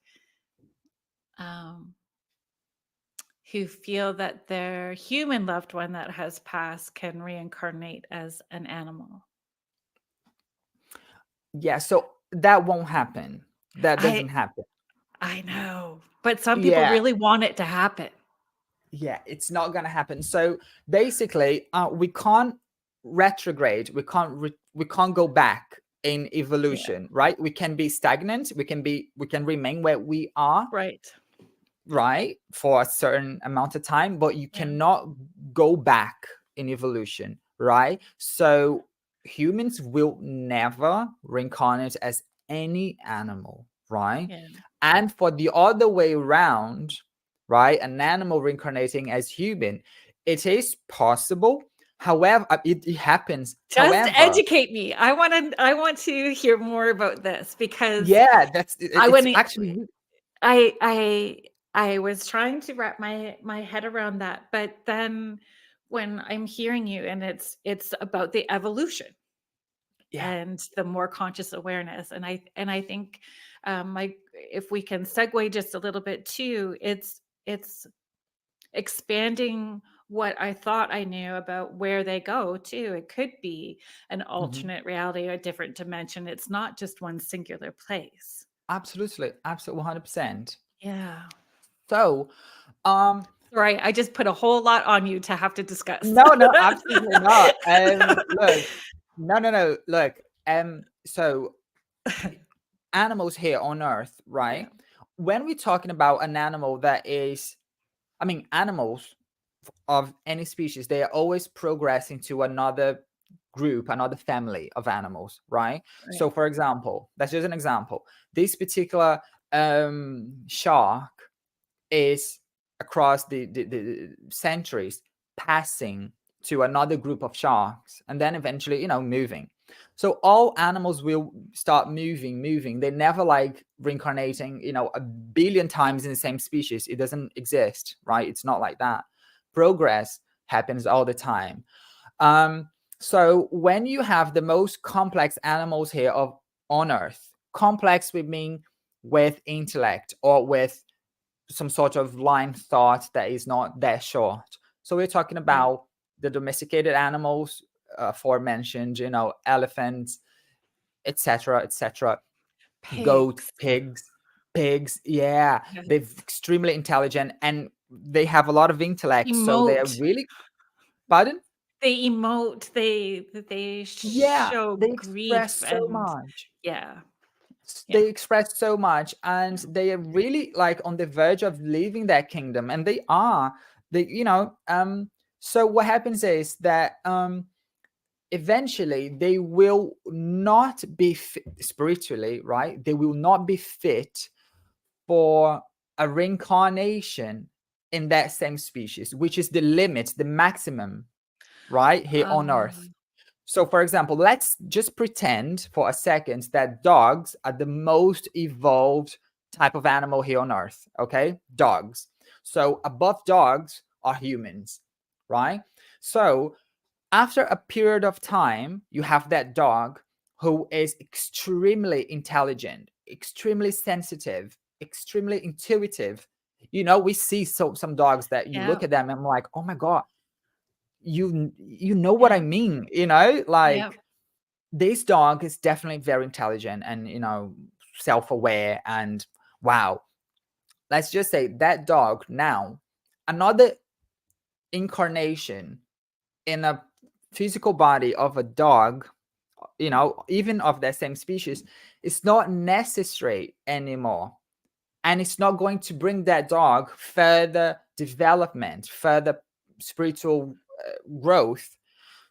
um, who feel that their human loved one that has passed can reincarnate as an animal? Yeah, so that won't happen. That I doesn't happen. I know, but some people Yeah. really want it to happen. Yeah, it's not gonna happen. So basically, we can't retrograde. We can't go back in Yeah. evolution, right? We can be stagnant. We can remain where we are, Right. right, for a certain amount of time, but you Yeah. cannot go back in evolution, right? So humans will never reincarnate as any animal, right? Yeah. And for the other way around, right, an animal reincarnating as human, it is possible. However, it happens. Just However, educate me. I want to hear more about this because yeah, I it's want actually I I I was trying to wrap my head around that, but then when I'm hearing you and it's about the evolution yeah. and the more conscious awareness, and I think like if we can segue just a little bit too, it's expanding what I thought I knew about where they go too. It could be an Mhm. alternate reality, a different dimension. It's not just one singular place. Absolutely, absolutely, 100%. Yeah. So, um, Right, I just put a whole lot on you to have to discuss. no, no, absolutely not. Look, no, no, no. Look, so animals here on Earth, Yeah, right? When we're talking about an animal that is, I mean, animals of any species, they are always progressing to another group, another family of animals, right? So, right, for example, that's just an example. This particular shark is across the centuries passing to another group of sharks and then eventually, moving. So all animals will start moving. They never like reincarnating, a billion times in the same species. It doesn't exist, right? It's not like that. Progress happens all the time. um so when you have the most complex animals here of on Earth, complex we mean with intellect or with some sort of line thought that is not that short. So we're talking right. about the domesticated animals, aforementioned, elephants, etc., etc., goats, Pigs. pigs. Yeah, they're Yes. extremely intelligent and they have a lot of intellect. So they are Emote. really, pardon? They emote, they Yeah, show they grief express so and much. yeah, yeah, They express so much and yeah. they are really like on the verge of leaving that kingdom, and they are. So what happens is that eventually they will not be spiritually, right, they will not be fit for a reincarnation in that same species, which is the limit, the maximum, right, here on Earth. Um, So, for example, let's just pretend for a second that dogs are the most evolved type of animal here on Earth. Okay, dogs. So, above dogs are humans, right? So, after a period of time, you have that dog who is extremely intelligent, extremely sensitive, extremely intuitive. We see some dogs that you yeah, look at them and I'm like, oh my God, you know what I yeah, mean, yeah, like this dog is definitely very intelligent and self-aware. And wow, let's just say that dog now, another incarnation in a physical body of a dog, even of that same species, is not necessary anymore, and it's not going to bring that dog further development, further spiritual growth.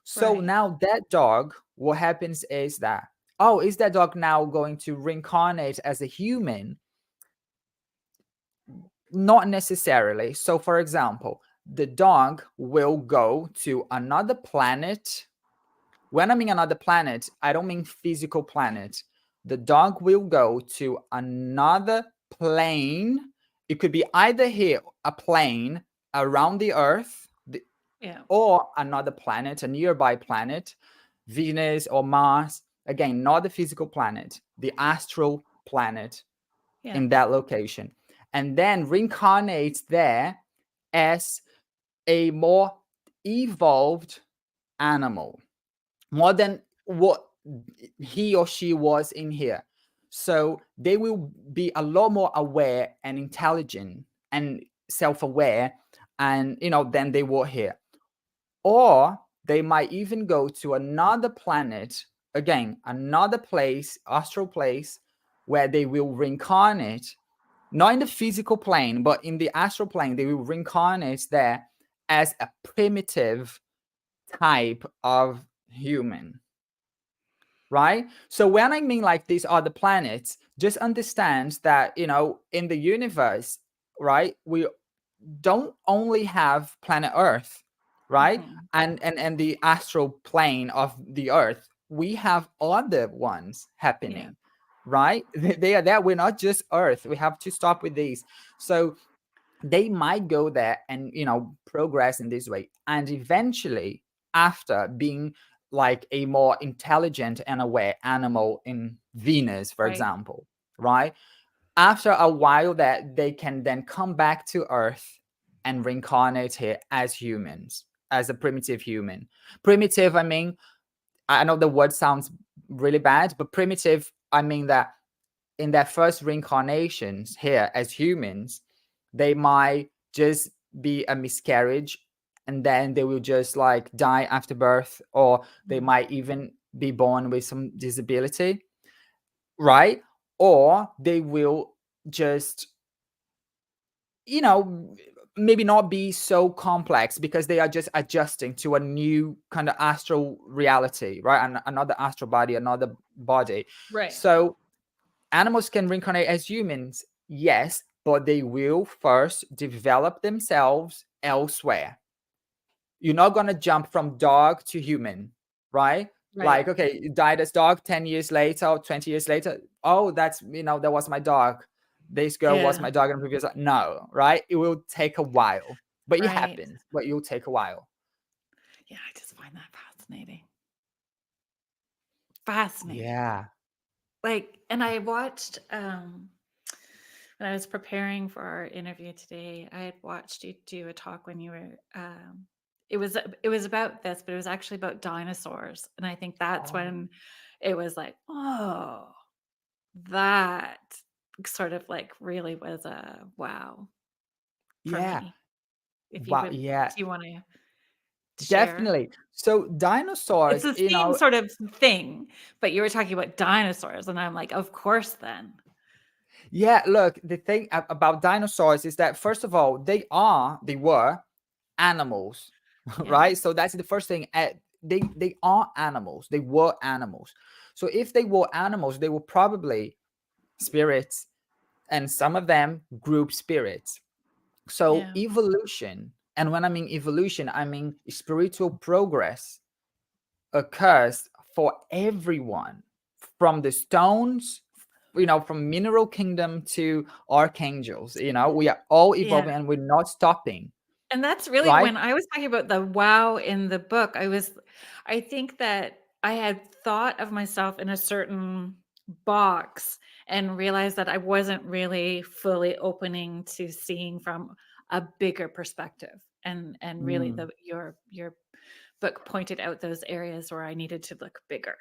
So right. now that dog, what happens is that, oh, is that dog now going to reincarnate as a human? Not necessarily. So, for example, the dog will go to another planet. When I mean another planet, I don't mean physical planet. The dog will go to another plane. It could be either here, a plane around the Earth, Yeah, or another planet, a nearby planet, Venus or Mars. Again, not the physical planet, the astral planet yeah, in that location. And then reincarnates there as a more evolved animal, more than what he or she was in here. So they will be a lot more aware and intelligent and self-aware and then they were here. Or they might even go to another planet, again, another place, astral place, where they will reincarnate, not in the physical plane, but in the astral plane. They will reincarnate there as a primitive type of human, right? So when I mean like these other planets, just understand that, in the universe, right, we don't only have planet Earth, right? Mhm. And the astral plane of the Earth. We have other ones Yeah. happening, right? They are there. We're not just Earth. We have to stop with these. So they might go there and progress in this way, and eventually, after being like a more intelligent and aware animal in Venus, for Right. example, right, after a while, that they can then come back to Earth and reincarnate here as humans, as a primitive human. Primitive, I mean, I know the word sounds really bad, but primitive, I mean that in their first reincarnations here as humans, they might just be a miscarriage, and then they will just like die after birth, or they Mhm. might even be born with some disability, right? Or they will just, maybe not be so complex because they are just adjusting to a new kind of astral reality, right? And another astral body, another body. Right. So animals can reincarnate as humans, yes, but they will first develop themselves elsewhere. You're not going to jump from dog to human, right? Right. Like, okay, you died as dog, 10 years later or 20 years later. Oh, that's, that was my dog. This girl was Yeah. my dog in previous. No, right? It will take a while, but it Right. happens, but it will take a while. Yeah, I just find that fascinating. Fascinating. Yeah. Like, and I watched when I was preparing for our interview today, I had watched you do a talk when you were it was about this, but it was actually about dinosaurs. And I think that's Oh, when it was like, oh, that sort of like really was a wow for yeah. me. If you Wow. would, Yeah, do you want to share? definitely. So It's dinosaurs, the same sort of thing, but you were talking about dinosaurs, and I'm like, of course, then. yeah, look, the thing about dinosaurs is that, first of all, they were animals, Yeah, right? So that's the first thing. They are animals. They were animals. So if they were animals, they were probably spirits, and some of them group spirits. So yeah, evolution, and when I mean evolution, I mean spiritual progress occurs for everyone, from the stones, from mineral kingdom to archangels. We are all yeah. evolving and we're not stopping, And that's really right? when I was talking about the wow in the book, I think that I had thought of myself in a certain box and realized that I wasn't really fully opening to seeing from a bigger perspective. And really Mm. your book pointed out those areas where I needed to look bigger.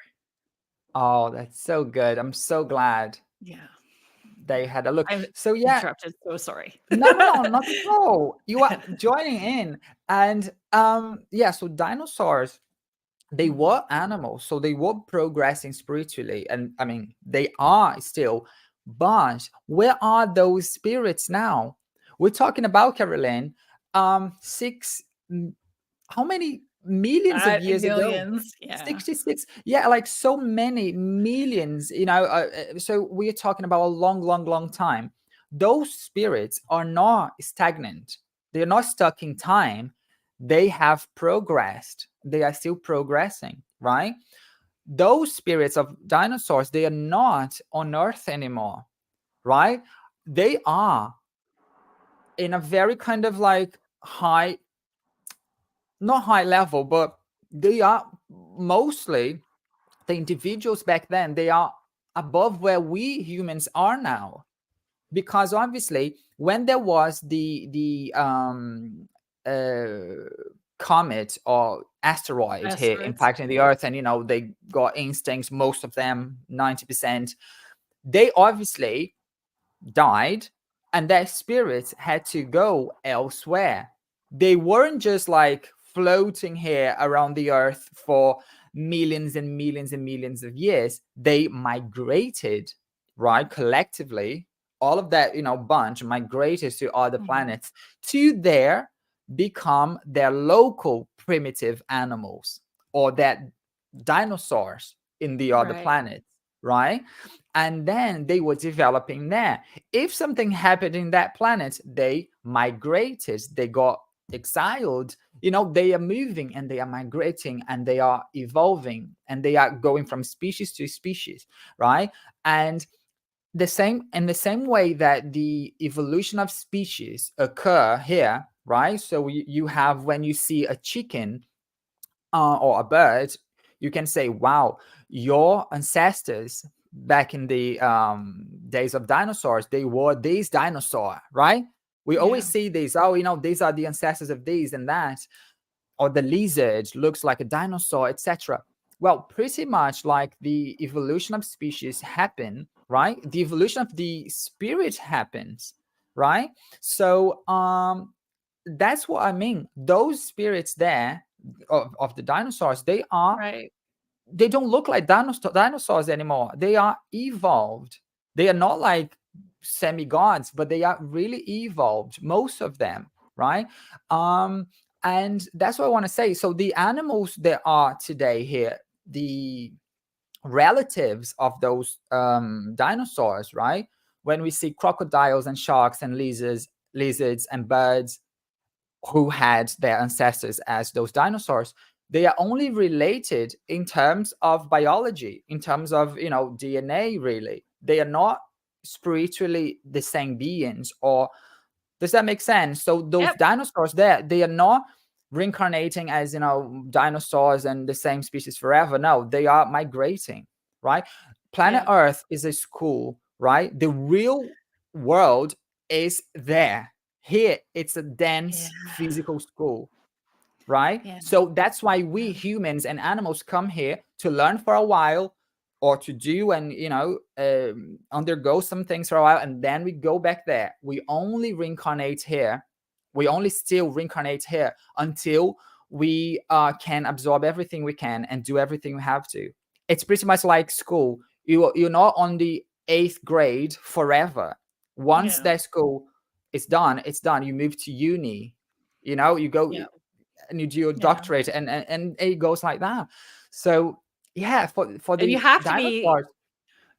Oh, that's so good. I'm so glad Yeah. they had a look. I So yeah, interrupted, so sorry. no, no, no, not at all. You are joining in. And yeah, so dinosaurs, they Mhm. were animals, so they were progressing spiritually, and I mean they are still, but where are those spirits now? We're talking about, Kerrilynn, six, how many millions of years ago? Millions, yeah. 66, yeah, like so many millions, so we're talking about a long, long, long time. Those spirits are not stagnant, they're not stuck in time, they have progressed, they are still progressing, right? Those spirits of dinosaurs, they are not on earth anymore, right? They are in a very kind of like high, not high level, but they are mostly, the individuals back then, they are above where we humans are now. Because obviously when there was uh comet or asteroid here Asteroids. impacting the earth, and they got instincts, most of them, 90%, they obviously died, and their spirits had to go elsewhere, they weren't just like floating here around the earth for millions and millions and millions of years. They migrated, right? Collectively, all of that, bunch migrated to other Mhm. planets to there become their local primitive animals, or that dinosaurs in the other Right. planets, right? And then they were developing there. If something happened in that planet, they migrated, they got exiled. They are moving and they are migrating and they are evolving and they are going from species to species, right? And the same way that the evolution of species occur here, right? So you have, when you see a chicken or a bird, you can say, wow, your ancestors back in the days of dinosaurs, they were these dinosaur, right? We always Yeah. see these, oh, these are the ancestors of these and that, or the lizard looks like a dinosaur, etc. Well, pretty much like the evolution of species happen, right? The evolution of the spirit happens, right? So that's what I mean. Those spirits there of the dinosaurs, Right. they don't look like dinosaurs anymore. They are evolved. They are not like semi-gods, but they are really evolved, most of them, right? um and that's what I want to say. So the animals that are today here, the relatives of those dinosaurs, right? When we see crocodiles and sharks and lizards and birds who had their ancestors as those dinosaurs, they are only related in terms of biology, in terms of DNA. Really, they are not spiritually the same beings. Or does that make sense? So those Yep. dinosaurs there, they are not reincarnating as dinosaurs and the same species forever. No, they are migrating, right? Planet Yeah. Earth is a school, right? The real world is there. Here it's a Yeah. dense physical school, right? Yeah. So that's why we Yeah. humans and animals come here to learn for a while, or to do and undergo some things for a while, and then we go back there. We only reincarnate here. We only still reincarnate here until we can absorb everything we can and do everything we have to. It's pretty much like school. You're not on the eighth grade forever. Once Yeah. that school is done, it's done. You move to uni. You go Yeah. and you do your Yeah. doctorate, and it goes like that. So yeah, for And the dinosaurs.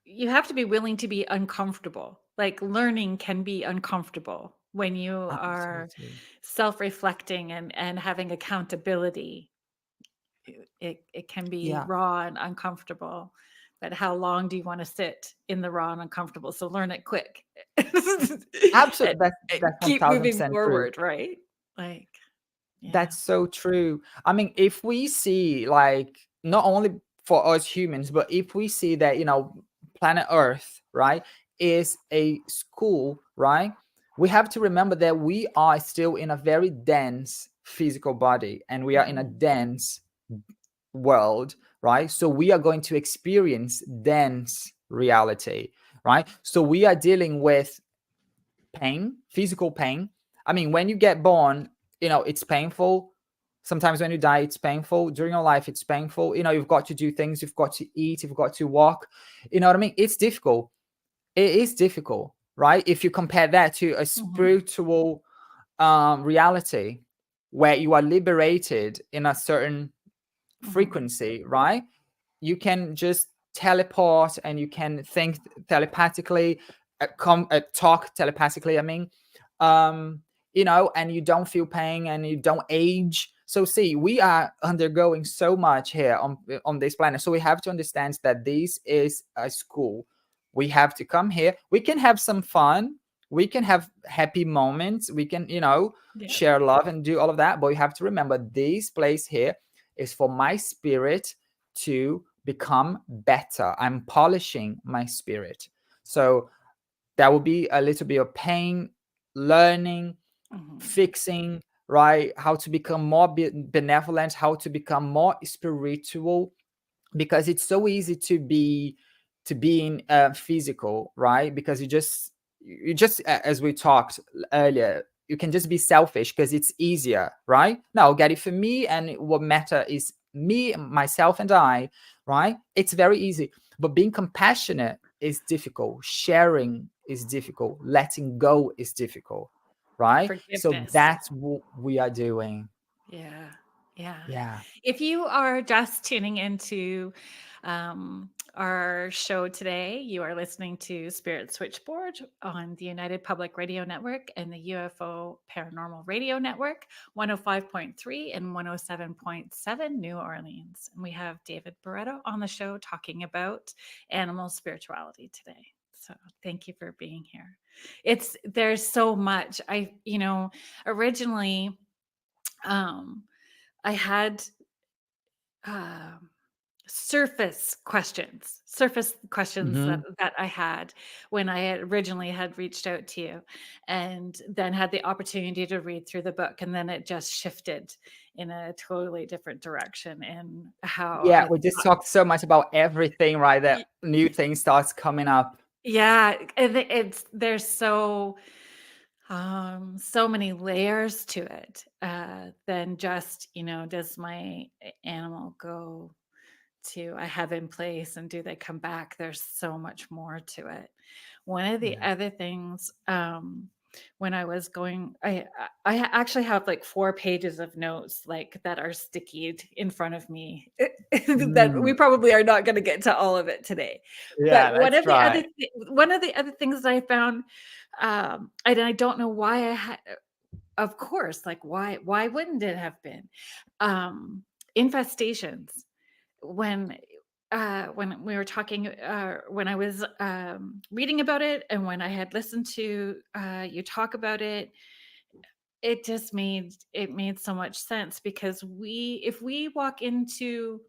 you have to be willing to be uncomfortable. Like learning can be uncomfortable when you are Absolutely. self-reflecting and having accountability. It can be Yeah, raw and uncomfortable. But how long do you want to sit in the raw and uncomfortable? So learn it quick. absolutely. And That's keep moving 1000% true. forward, right? Like, yeah. That's so true. I mean, if we see, like, not only for us humans, but if we see that, planet Earth, right, is a school, right, we have to remember that we are still in a very dense physical body, and we are in a Mhm. dense world, right? So we are going to experience dense reality, right? So we are dealing with pain, physical pain. I mean, when you get born, it's painful. Sometimes when you die, it's painful. During your life, it's painful. You've got to do things, you've got to eat, you've got to walk. You know what I mean? It's difficult. It is difficult, right? If you compare that to a Mhm. spiritual reality where you are liberated in a certain Mhm. frequency, right? You can just teleport and you can think telepathically, talk telepathically. I mean, um, and you don't feel pain and you don't age. So see, we are undergoing so much here on this planet. So we have to understand that this is a school. We have to come here. We can have some fun. We can have happy moments. We can, Yeah. share love and do all of that. But we have to remember this place here is for my spirit to become better. I'm polishing my spirit. So there will be a little bit of pain, learning, Mhm. fixing, right? How to become more benevolent, how to become more spiritual, because it's so easy to be in physical, right? Because you just as we talked earlier, you can just be selfish because it's easier, right? No, get it for me, and what matter is me, myself, and I, right? It's very easy. But being compassionate is difficult. Sharing is difficult. Letting go is difficult, right? So Forgiveness. that's what we are doing. Yeah. Yeah. Yeah. If you are just tuning into our show today, you are listening to Spirit Switchboard on the United Public Radio Network and the UFO Paranormal Radio Network, 105.3 and 107.7 New Orleans. And we have David Barreto on the show talking about animal spirituality today. So thank you for being here. There's so much. Originally, um, I had um, surface questions that Hmm. that I had when I had originally had reached out to you, and then had the opportunity to read through the book, and then it just shifted in a totally different direction in how Yeah, I we just thought. talked so much about everything, right? That Y- new thing starts coming up. Yeah, and there's so many layers to it than just, does my animal go to a heaven place and do they come back? There's so much more to it. One of the Yeah. other things, when I was going, I actually have like 4 pages of notes like that are stickied in front of me that we Mm. probably are not going to get to all of it today. Yeah, But let's try. one of the other things that I found, and I don't know why I had, of course, like why wouldn't it have been um, infestations? When we were talking, when I was reading about it, and when I had listened to you talk about it, it made so much sense, because if we walk into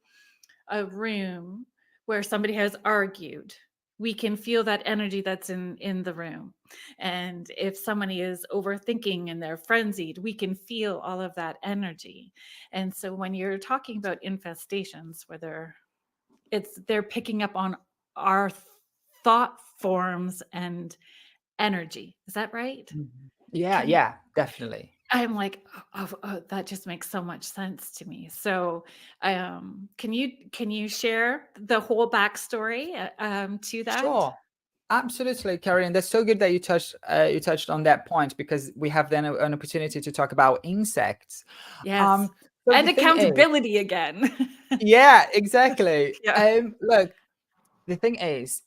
a room where somebody has argued, we can feel that energy that's in the room. And if somebody is overthinking and they're frenzied, we can feel all of that energy. And so when you're talking about infestations, whether they're picking up on our thought forms and energy, is that right? Mhm. Yeah, Can yeah, definitely. I'm like, oh, that just makes so much sense to me. So, can you share the whole backstory to that? Sure. Absolutely, Kerrilynn. That's so good that you touched on that point, because we have then an opportunity to talk about insects. Yes, Um, so and the thing is, accountability again. yeah, exactly. Yeah, Look, the thing is,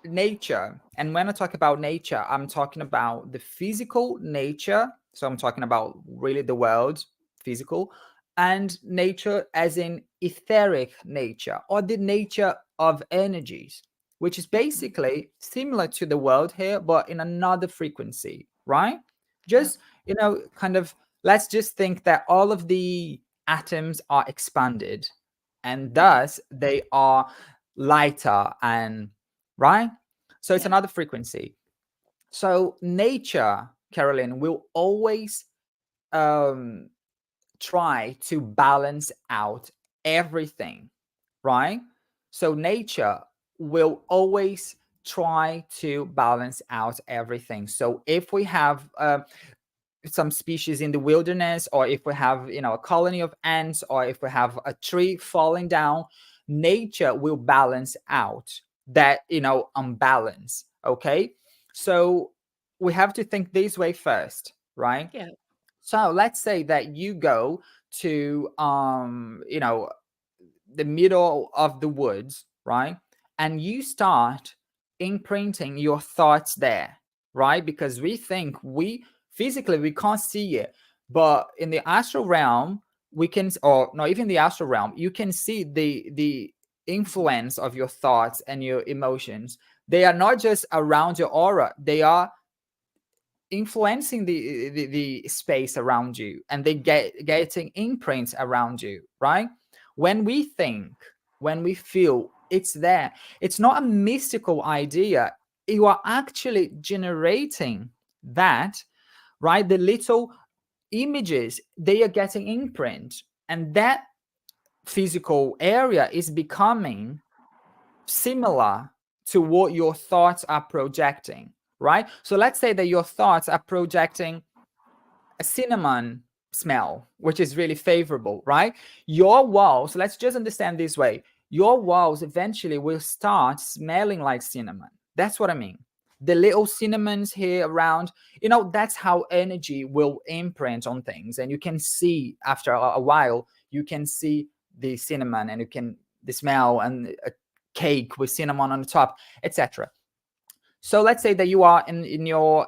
nature, and when I talk about nature, I'm talking about the physical nature. So I'm talking about really the world, physical, and nature as in etheric nature, or the nature of energies, which is basically similar to the world here, but in another frequency, right? yeah, Just, kind of, let's just think that all of the atoms are expanded, and yeah, thus they are lighter, and right, so it's yeah, another frequency. So nature, Kerrilynn, will always um try to balance out everything, right? So nature will always try to balance out everything. So if we have some species in the wilderness, or if we have, a colony of ants, or if we have a tree falling down, nature will balance out that, unbalance. Okay, so we have to think this way first, right? yeah, So let's say that you go to the middle of the woods, right? And you start imprinting your thoughts there, right? Because we think we physically we can't see it, but in the astral realm, we can, or not even the astral realm, you can see the influence of your thoughts and your emotions. They are not just around your aura, they are influencing the space around you, and they getting imprints around you, right? When we think, when we feel, it's there. It's not a mystical idea. You are actually generating that, right? The little images, they are getting imprint, and that physical area is becoming similar to what your thoughts are projecting, right? So let's say that your thoughts are projecting a cinnamon smell, which is really favorable, right? Your walls, let's just understand this way. Your walls eventually will start smelling like cinnamon. That's what I mean. The little cinnamons here around, that's how energy will imprint on things. And you can see after a while, you can see the cinnamon and the smell and a cake with cinnamon on the top, etc. So let's say that you are in your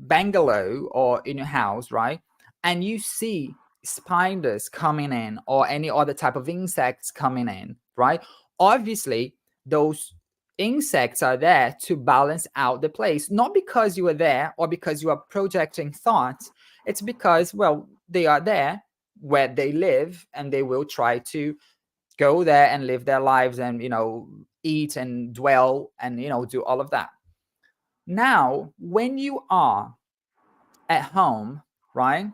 bungalow or in your house, right? And you see spiders coming in or any other type of insects coming in, right? Obviously, those insects are there to balance out the place, not because you are there or because you are projecting thoughts. It's because, well, they are there where they live and they will try to go there and live their lives and eat and dwell and do all of that. Now when you are at home, right,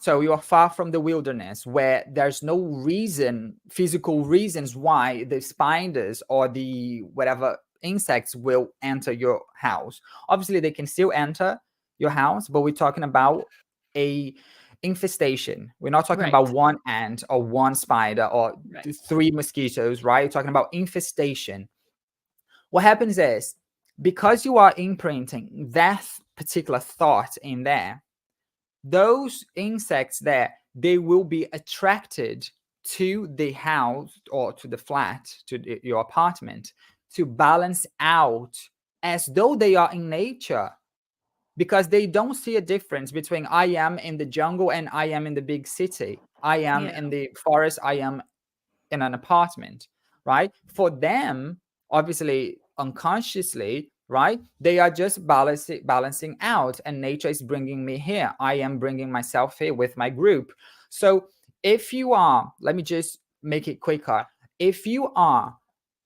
so you are far from the wilderness where there's no physical reasons why the spiders or the whatever insects will enter your house. Obviously they can still enter your house, but we're talking about a infestation. We're not talking about one ant or one spider or 3 mosquitoes, right? We're talking about infestation. What happens is, because you are imprinting that particular thought in there, those insects there, they will be attracted to the house or to the flat, to your apartment, to balance out as though they are in nature, because they don't see a difference between I am in the jungle and I am in the big city. I am in the forest, I am in an apartment, right? For them, obviously, unconsciously, right? They are just balancing out, and nature is bringing me here. I am bringing myself here with my group. So if you are, let me just make it quicker. If you are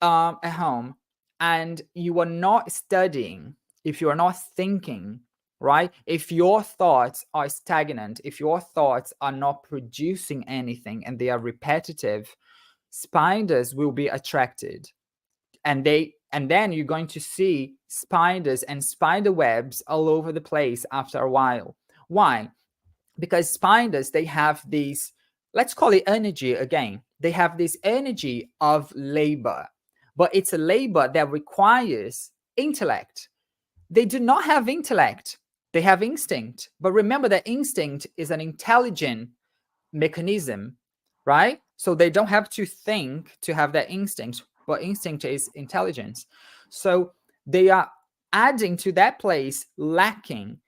at home and you are not studying, if you are not thinking, right? If your thoughts are stagnant, if your thoughts are not producing anything and they are repetitive, spiders will be attracted, and then you're going to see spiders and spider webs all over the place after a while. Why? Because spiders, they have these, let's call it energy again. They have this energy of labor, but it's a labor that requires intellect. They do not have intellect. They have instinct. But remember that instinct is an intelligent mechanism, right? So they don't have to think to have that instinct, but instinct is intelligence. So they are adding to that place lacking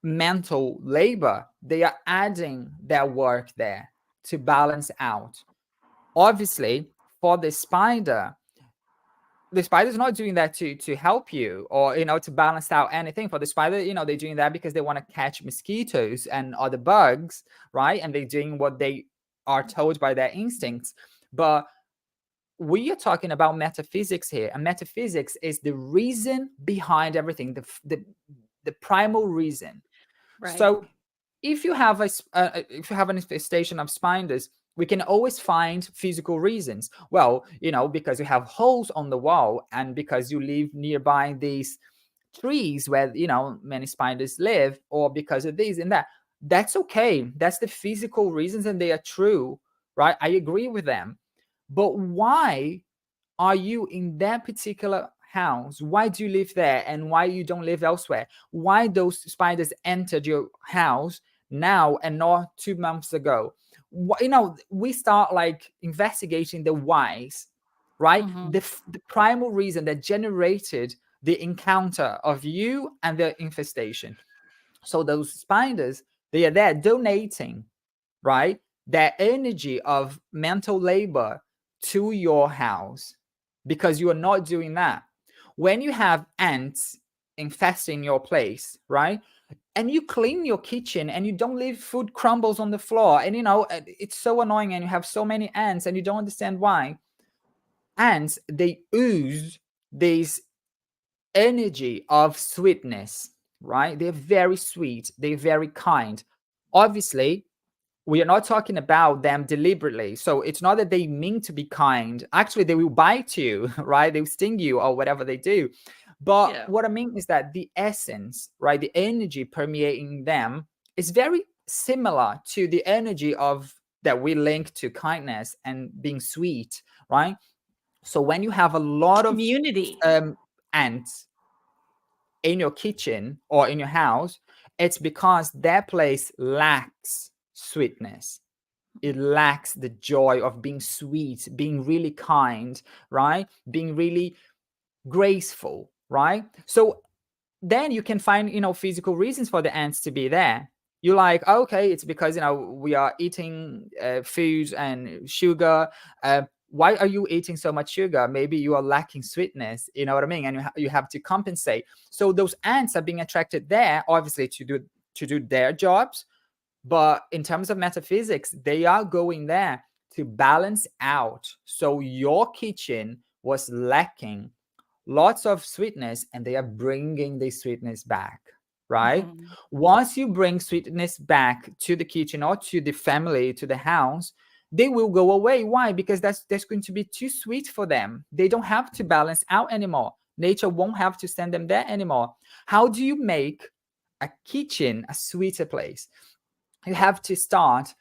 mental labor. They are adding their work there to balance out. Obviously, for the spider's not doing that to help you or to balance out anything. For the spider, they're doing that because they want to catch mosquitoes and other bugs, right? And they're doing what they are told by their instincts. But we are talking about metaphysics here, and metaphysics is the reason behind everything, the primal reason. So if you have an infestation of spiders, we can always find physical reasons. Well, because you have holes on the wall, and because you live nearby these trees where many spiders live, or because of this and that. That's okay. That's the physical reasons, and they are true, right? I agree with them. But why are you in that particular house? Why do you live there, and why you don't live elsewhere? Why those spiders entered your house now and not 2 months ago? We start like investigating the whys, right? The primal reason that generated the encounter of you and the infestation. So those spiders, they are there donating, right, their energy of mental labor to your house, because you are not doing that. When you have ants infesting your place, right, and you clean your kitchen and you don't leave food crumbles on the floor, and it's so annoying, and you have so many ants and you don't understand why. Ants, they ooze this energy of sweetness, right? They're very sweet, they're very kind. Obviously, we are not talking about them deliberately. So it's not that they mean to be kind. Actually, they will bite you, right? They will sting you or whatever they do. But what I mean is that the essence, right, the energy permeating them is very similar to the energy of that we link to kindness and being sweet, right? So when you have a lot of Community. ants in your kitchen or in your house, it's because that place lacks sweetness. It lacks the joy of being sweet, being really kind, right? Being really graceful, right? So then you can find, physical reasons for the ants to be there. You're like, okay, it's because, we are eating food and sugar. Why are you eating so much sugar? Maybe you are lacking sweetness, you know what I mean? And you have to compensate. So those ants are being attracted there, obviously, to do their jobs. But in terms of metaphysics, they are going there to balance out. So your kitchen was lacking lots of sweetness, and they are bringing the sweetness back, right? Mhm. Once you bring sweetness back to the kitchen or to the family, to the house, they will go away. Why? Because that's going to be too sweet for them. They don't have to balance out anymore. Nature won't have to send them there anymore. How do you make a kitchen a sweeter place? You have to start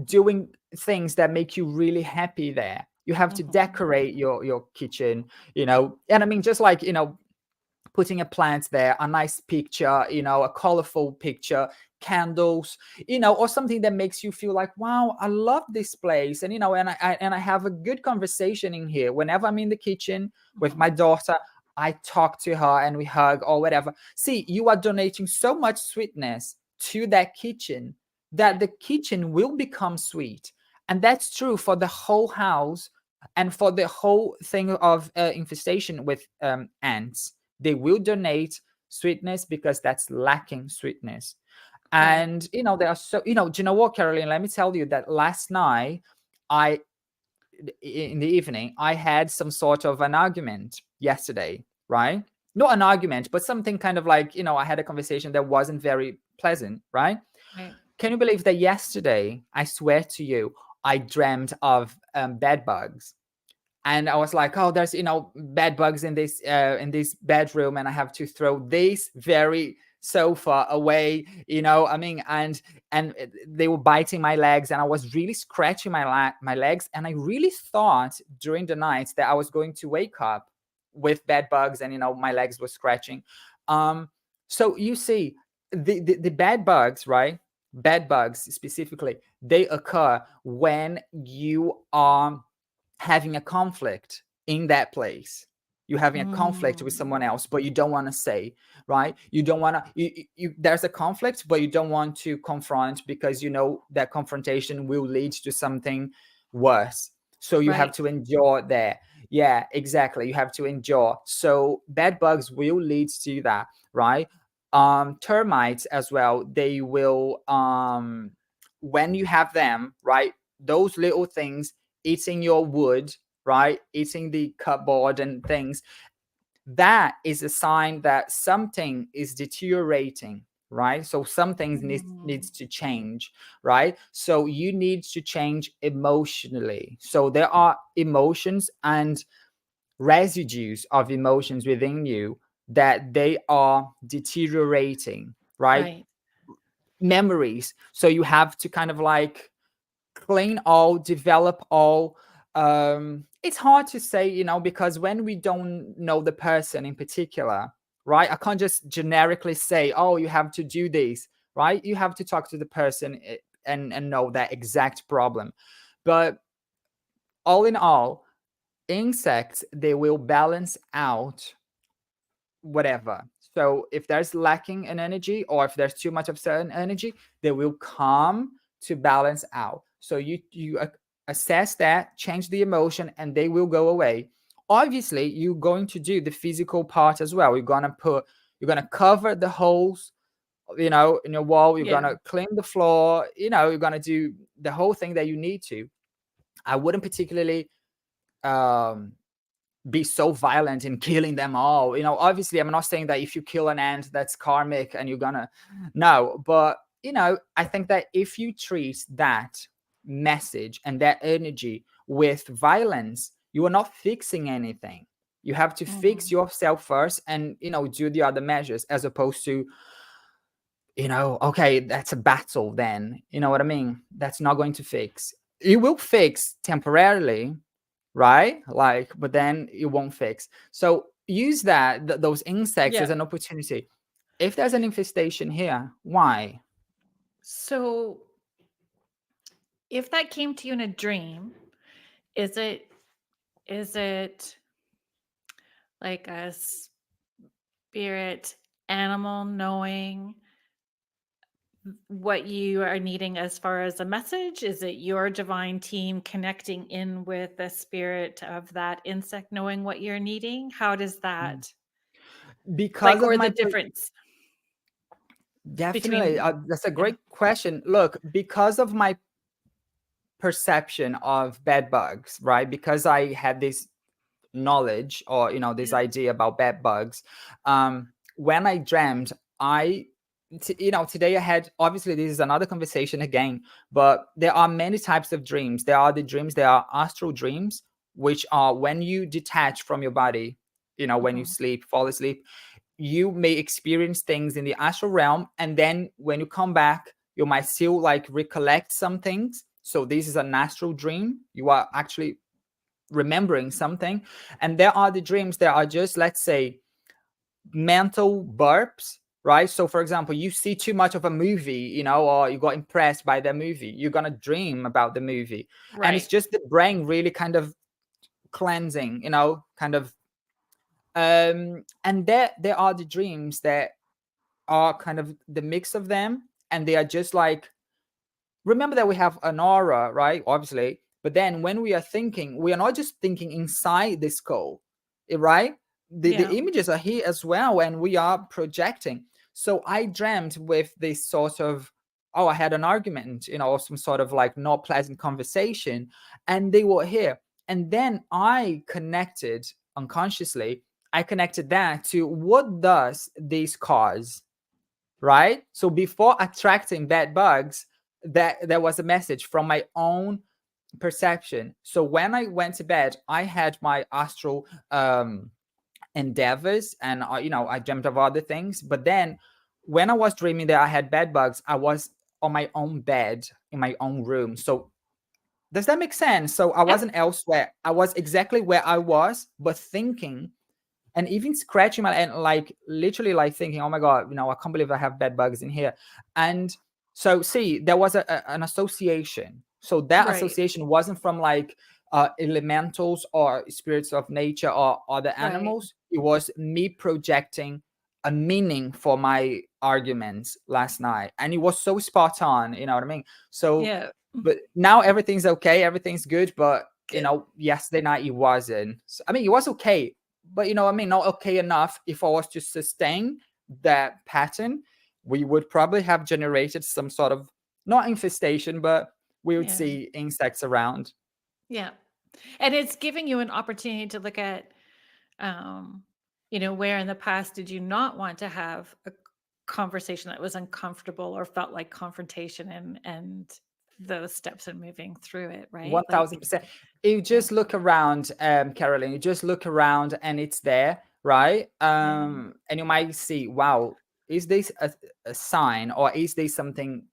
doing things that make you really happy there. You have to Mhm. decorate your kitchen, and I mean, just like, putting a plant there, a nice picture, a colorful picture, candles, or something that makes you feel like, wow, I love this place. And, and I have a good conversation in here. Whenever I'm in the kitchen with my Mhm. daughter, I talk to her and we hug or whatever. See, you are donating so much sweetness to that kitchen that Yeah. the kitchen will become sweet. And that's true for the whole house and for the whole thing of infestation with ants. They will donate sweetness because that's lacking sweetness. Right. And there are so, do you know what, Kerrilynn? Let me tell you that last night, I in the evening, I had some sort of an argument yesterday, right? Not an argument, but something kind of like, I had a conversation that wasn't very pleasant, right? Right. Can you believe that yesterday, I swear to you, I dreamt of bed bugs? And I was like, oh, there's bed bugs in this bedroom, and I have to throw this very sofa away. I mean, and they were biting my legs, and I was really scratching my legs, and I really thought during the night that I was going to wake up with bed bugs, and my legs were scratching. So you see, the bed bugs, right? Bed bugs specifically, they occur when you are having a conflict in that place. You're having a conflict with Mm. someone else, but you don't want to say, right? You don't want to, there's a conflict, but you don't want to confront because that confrontation will lead to something worse. So you have Right. to endure there. Yeah, exactly. You have to endure. So bed bugs will lead to that, right? Termites as well, they will, when you have them, right? Those little things eating your wood, right? Eating the cupboard and things. That is a sign that something is deteriorating, right? So some things needs Mm. to change, right? So you need to change emotionally. So there are emotions and residues of emotions within you that they are deteriorating, right? Right. Memories. So you have to kind of like clean all, develop all. It's hard to say, because when we don't know the person in particular, right? I can't just generically say, oh, you have to do this, right? You have to talk to the person and know that exact problem. But all in all, insects, they will balance out whatever. So if there's lacking in energy or if there's too much of certain energy, they will come to balance out. So you assess that, change the emotion, and they will go away. Obviously, you're going to do the physical part as well. You're gonna cover the holes, in your wall. You're Yeah. gonna clean the floor. You're gonna do the whole thing that you need to. I wouldn't particularly um be so violent in killing them all. Obviously, I'm not saying that if you kill an ant, that's karmic and you're gonna, no, but I think that if you treat that message and that energy with violence, you are not fixing anything. You have to fix Mhm. yourself first and do the other measures, as opposed to okay, that's a battle then. You know what I mean? That's not going to fix. It will fix temporarily, right? Like, but then it won't fix. So use those insects Yeah. as an opportunity. If there's an infestation here, why? So if that came to you in a dream, is it like a spirit animal knowing what you are needing as far as a message? Is it your divine team connecting in with the spirit of that insect knowing what you're needing? How does Mm. that Because like, of or my the difference definitely, between that's a yeah. great question. Look, because of my perception of bed bugs, right? Because I had this knowledge, or this Yeah. idea about bed bugs, when I dreamed, today I had, obviously this is another conversation again, but there are many types of dreams. There are the dreams, there are astral dreams, which are when you detach from your body, when you Mhm. sleep, fall asleep, you may experience things in the astral realm, and then when you come back, you might still like recollect some things. So this is an astral dream. You are actually remembering something. And there are the dreams that are just, let's say, mental burps, right? So for example, you see too much of a movie, or you got impressed by the movie, you're gonna dream about the movie. And it's Right. just the brain really kind of cleansing, kind of. And there are the dreams that are kind of the mix of them, and they are just like, remember that we have an aura, right? Obviously, but then when we are thinking, we are not just thinking inside the skull, right? The Yeah. images are here as well, and we are projecting. So I dreamt with this sort of, oh, I had an argument, or some sort of like not pleasant conversation, and they were here. And then I connected unconsciously, I connected that to what does this cause, right? So before attracting bad bugs, that there was a message from my own perception. So when I went to bed, I had my astral endeavors, and I dreamt of other things. But then when I was dreaming that I had bed bugs, I was on my own bed in my own room. So does that make sense? So I Yep. wasn't elsewhere. I was exactly where I was, but thinking and even scratching my, and like literally like thinking, oh my god, I can't believe I have bed bugs in here. And so see, there was an association. So that Right. association wasn't from like elementals or spirits of nature or other Right. animals. It was me projecting a meaning for my arguments last night, and it was so spot on, you know what I mean? So Yeah. but now everything's okay, everything's good, but Good. yesterday night it wasn't. So, I mean, it was okay, but what I mean, not okay enough. If I was to sustain that pattern, we would probably have generated some sort of, not infestation, but we would Yeah. see insects around. Yeah. And it's giving you an opportunity to look at, um, where in the past did you not want to have a conversation that was uncomfortable or felt like confrontation, and those steps in moving through it, right? Like, 1000%. You yeah. just look around, Kerrilynn, you just look around and it's there, right? Yeah. And you might see, wow, is this a sign, or is this something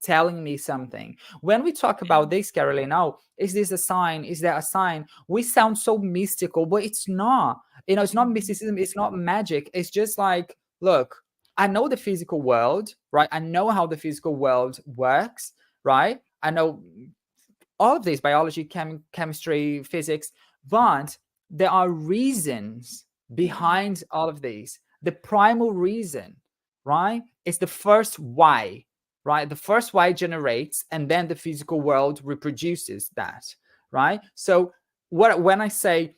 telling me something? When we talk Yeah. about this, Kerrilynn, now, is this a sign? Is there a sign? We sound so mystical, but it's not. It's not Mhm. mysticism, it's not magic. It's just like, look, I know the physical world, right? I know how the physical world works, right? I know all of these, biology, chemistry, physics, but there are reasons Yeah. behind all of these. The primal reason, right, is the first why, right? The first why generates, and then the physical world reproduces that, right? So when I say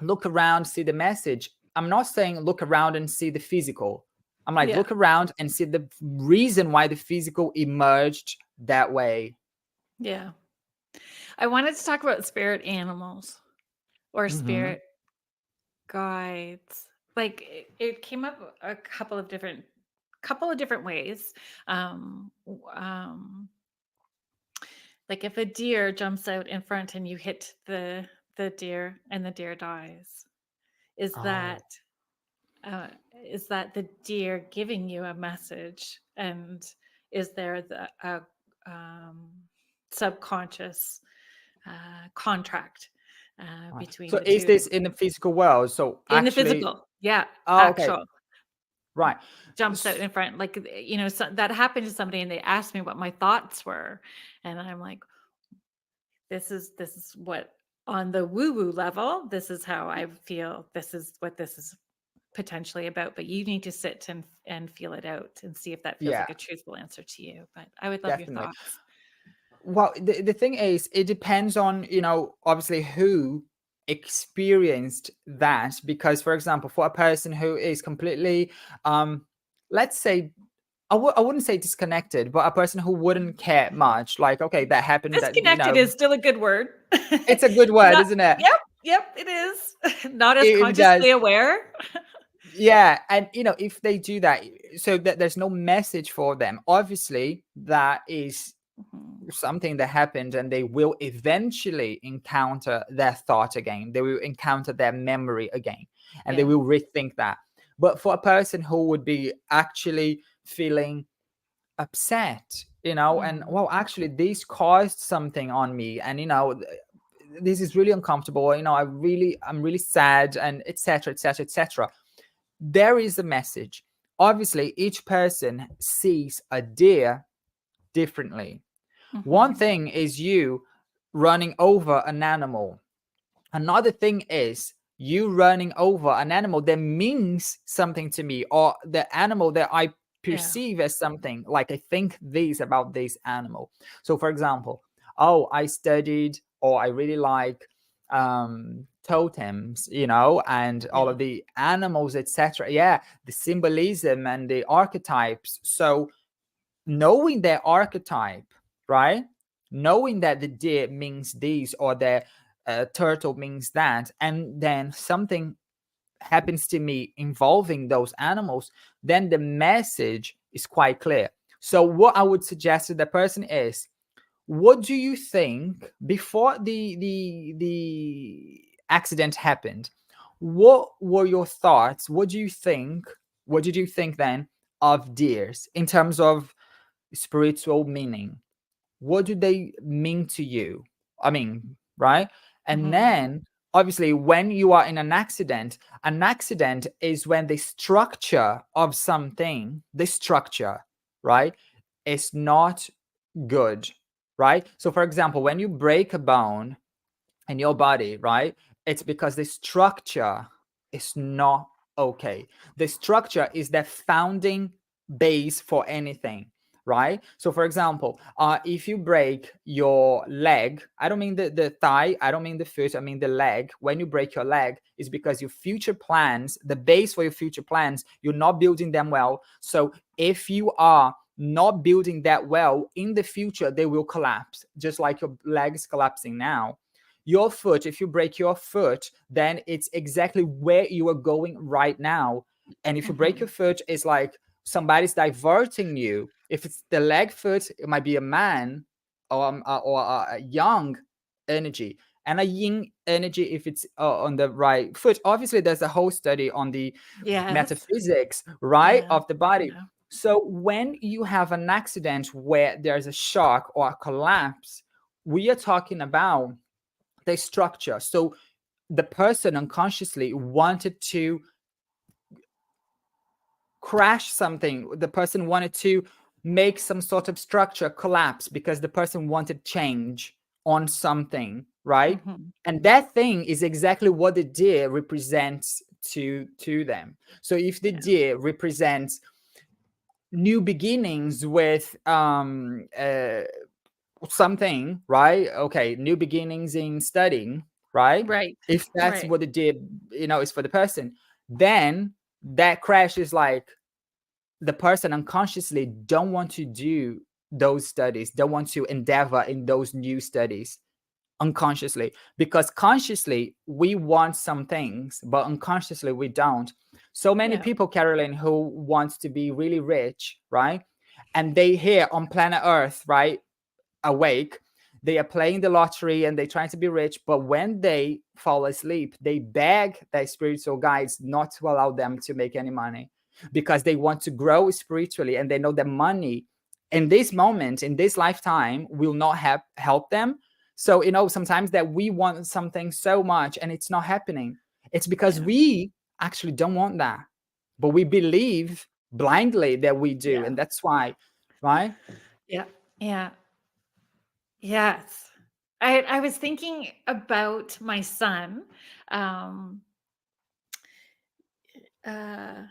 look around, see the message, I'm not saying look around and see the physical. I'm like, Yeah. look around and see the reason why the physical emerged that way. Yeah. I wanted to talk about spirit animals or Mm-hmm. spirit guides. Like, it came up a couple of different ways. Like if a deer jumps out in front and you hit the deer and the deer dies, is that Oh. uh, the deer giving you a message, and is there the subconscious contract Right. between So the is two this in the physical world? So in the actually, physical? Yeah, oh, okay, actual right. jumps out S- in front, like, so that happened to somebody, and they asked me what my thoughts were, and I'm like, this is what, on the woo woo level, this is how I feel, this is what this is potentially about, but you need to sit and feel it out and see if that feels Yeah, like a truthful answer to you. But I would love your definitely. thoughts. Well, the thing is, it depends on, obviously who experienced that. Because, for example, for a person who is completely, let's say, I wouldn't say disconnected, but a person who wouldn't care much, like, okay, that happened, that, Disconnected is still a good word. it's a good word, Not, isn't it? yep, it is. Not as It does. consciously aware. Yeah, and if they do that, so that there's no message for them, obviously that is Mhm. something that happened, and they will eventually encounter their thought again, they will encounter their memory again, and they Yeah. will rethink that. But for a person who would be actually feeling upset, and, Mm. well, actually this caused something on me, and this is really uncomfortable, I'm really sad, and etc, etc, etc. There is a message. Obviously each person sees a deer differently. One Mhm. thing is you running over an animal. Another thing is you running over an animal that means something to me, or the animal that I Yeah. perceive as something, like I think this about this animal. So, for example, oh, I studied, or I really like totems, and all Yeah. of the animals, etc. Yeah, the symbolism and the archetypes. So knowing their archetype, right? Knowing that the deer means this, or the turtle means that, and then something happens to me involving those animals, then the message is quite clear. So what I would suggest to the person is, what do you think before the accident happened? What were your thoughts? What do you think? What did you think then of deers in terms of spiritual meaning? What do they mean to you? I mean, right? And Mhm. then obviously when you are in an accident is when the structure of something, the structure, right, is not good, right? So for example, when you break a bone in your body, right, it's because the structure is not okay. The structure is the founding base for anything, right? So for example, if you break your leg, I don't mean the thigh, I don't mean the foot, I mean the leg. When you break your leg, is because your future plans, the base for your future plans, you're not building them well. So if you are not building that well, in the future they will collapse, just like your leg is collapsing now. Your foot, if you break your foot, then it's exactly where you are going right now. And if you break your Mhm. foot, it's like somebody's diverting you. If it's the leg foot, it might be a man, or a young energy, and a yin energy if it's on the right foot. Obviously there's a whole study on the Yes. metaphysics, right, Yeah. of the body. Yeah. So when you have an accident where there's a shock or a collapse, we are talking about the structure. So the person unconsciously wanted to crash something. The person wanted to make some sort of structure collapse because the person wanted change on something, right? Mhm. And that thing is exactly what the deer represents to them. So if the Yeah. deer represents new beginnings with something, right? Okay, new beginnings in studying, right? Right. If that's Right. what it did, is for the person, then that crash is like the person unconsciously don't want to do those studies, don't want to endeavor in those new studies unconsciously, because consciously we want some things, but unconsciously we don't. So many Yeah. people, Kerrilynn, who wants to be really rich, right? And they here on planet Earth, right, awake, they are playing the lottery and they're trying to be rich, but when they fall asleep they beg their spiritual guides not to allow them to make any money. because they want to grow spiritually, and they know that money in this moment, in this lifetime, will not help them. So sometimes that we want something so much and it's not happening, it's because Yeah. we actually don't want that, but we believe blindly that we do, Yeah. and that's why, right? Yeah. Yeah. Yes. I was thinking about my son. Um, uh,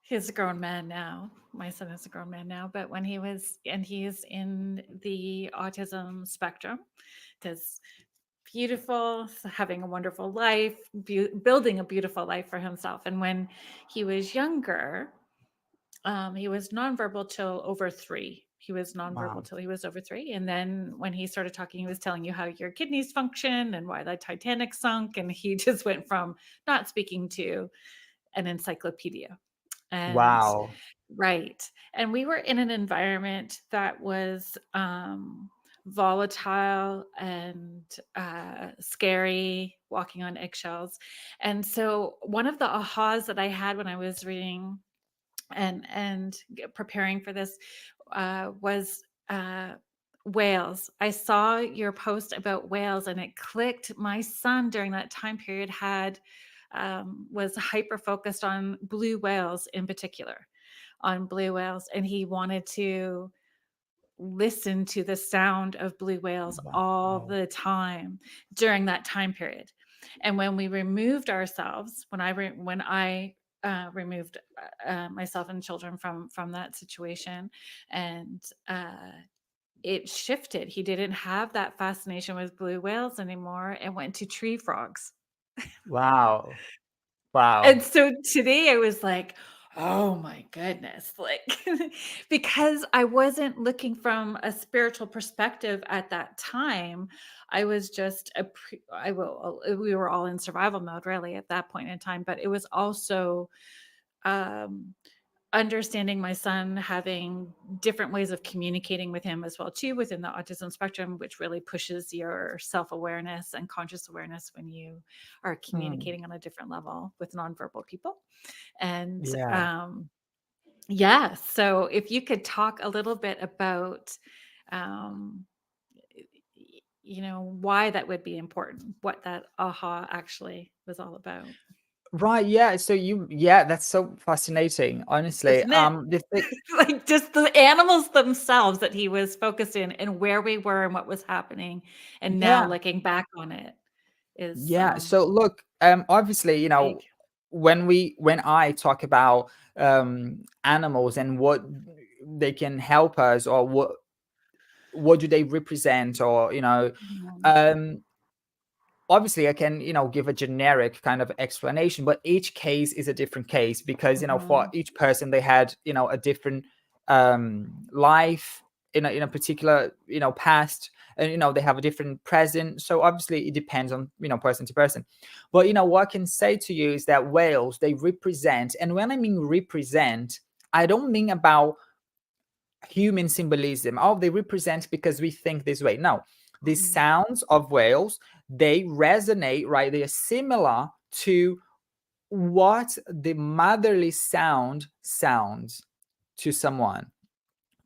he's a grown man now. My son is a grown man now, but when he's in the autism spectrum, does beautiful, having a wonderful life, building a beautiful life for himself. And when he was younger, he was nonverbal till over 3. He was nonverbal Wow. till he was over 3. And then when he started talking, he was telling you how your kidneys function and why the Titanic sunk. And he just went from not speaking to an encyclopedia. And Wow. right. And we were in an environment that was volatile and scary, walking on eggshells. And so one of the ahas that I had when I was reading and preparing for this was whales. I saw your post about whales and it clicked. My son during that time period was hyper focused on blue whales in particular, on blue whales, and he wanted to listen to the sound of blue whales all Wow. the time during that time period. And when we removed ourselves, when I removed myself and children from that situation, and it shifted. He didn't have that fascination with blue whales anymore and went to tree frogs. Wow. And Wow. so today I was like, oh my goodness, like, because I wasn't looking from a spiritual perspective at that time. I was just we were all in survival mode really at that point in time, but it was also um understanding my son, having different ways of communicating with him as well too within the autism spectrum, which really pushes your self-awareness and conscious awareness when you are Hmm. communicating on a different level with nonverbal people. And Yeah. yeah, so if you could talk a little bit about um why that would be important, what that aha actually was all about, Right. Yeah. So yeah, that's so fascinating, honestly. isn't it? The thing, Like just the animals themselves that he was focused in and where we were and what was happening. And now yeah. looking back on it is Yeah. So look, obviously, big. when I talk about animals and what they can help us, or what do they represent, or Mhm, um obviously I can give a generic kind of explanation, but each case is a different case, because for mhm, each person they had a different life in a particular past, and they have a different present. So obviously it depends on person to person. But what I can say to you is that whales, they represent, and when I mean represent, I don't mean about human symbolism. Oh, they represent because we think this way. No, the mhm, sounds of whales, they resonate, right? They are similar to what the motherly sound sounds to someone.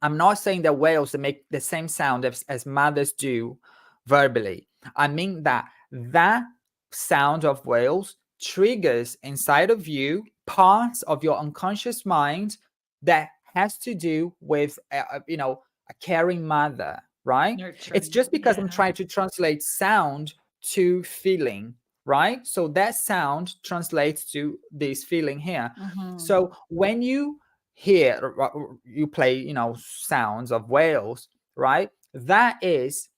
I'm not saying that whales that make the same sound as mothers do verbally. I mean that sound of whales triggers inside of you parts of your unconscious mind that has to do with a caring mother, right? It's nurturing. just because I'm Yeah. trying to translate sound to feeling, right? So that sound translates to this feeling here. Mhm, So when you hear, you play sounds of whales, right? That is,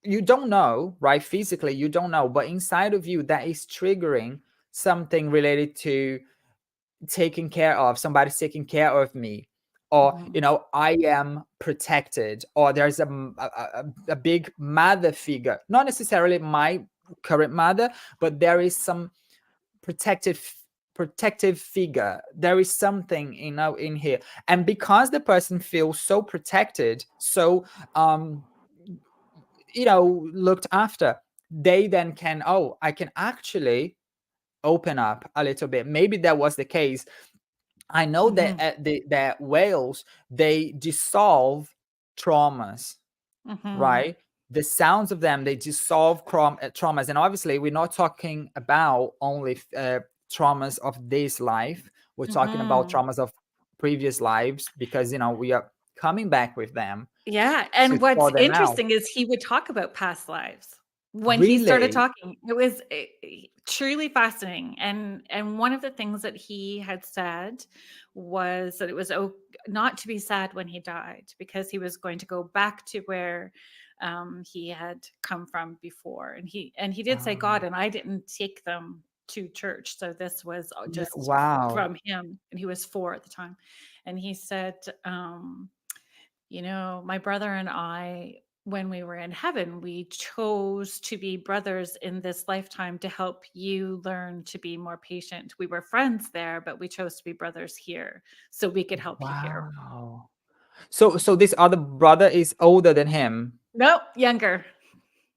you don't know, right? Physically you don't know, but inside of you that is triggering something related to taking care of, somebody's taking care of me, or mhm, I am protected, or there's a big mother figure, not necessarily my current mother, but there is some protective figure. There is something in here, and because the person feels so protected, so um looked after, they then can, oh, I can actually open up a little bit. Maybe that was the case. I know that Mhm. that whales, they dissolve traumas, Mhm. right? The sounds of them, they dissolve traumas. And obviously, we're not talking about only traumas of this life. We're talking about Mhm. traumas of previous lives, because, we are coming back with them Yeah, to and what's sort them out. interesting is he would talk about past lives. When he started Really? talking, it was, truly fascinating, and one of the things that he had said was that it was not to be sad when he died, because he was going to go back to where, he had come from before, and he did say God, Um, and I didn't take them to church, so this was, yeah, just wow. from him, and he was 4 at the time, and he said, my brother and I, when we were in heaven, we chose to be brothers in this lifetime to help you learn to be more patient. We were friends there, but we chose to be brothers here so we could help you here. Wow. So this other brother is older than him. Nope, younger.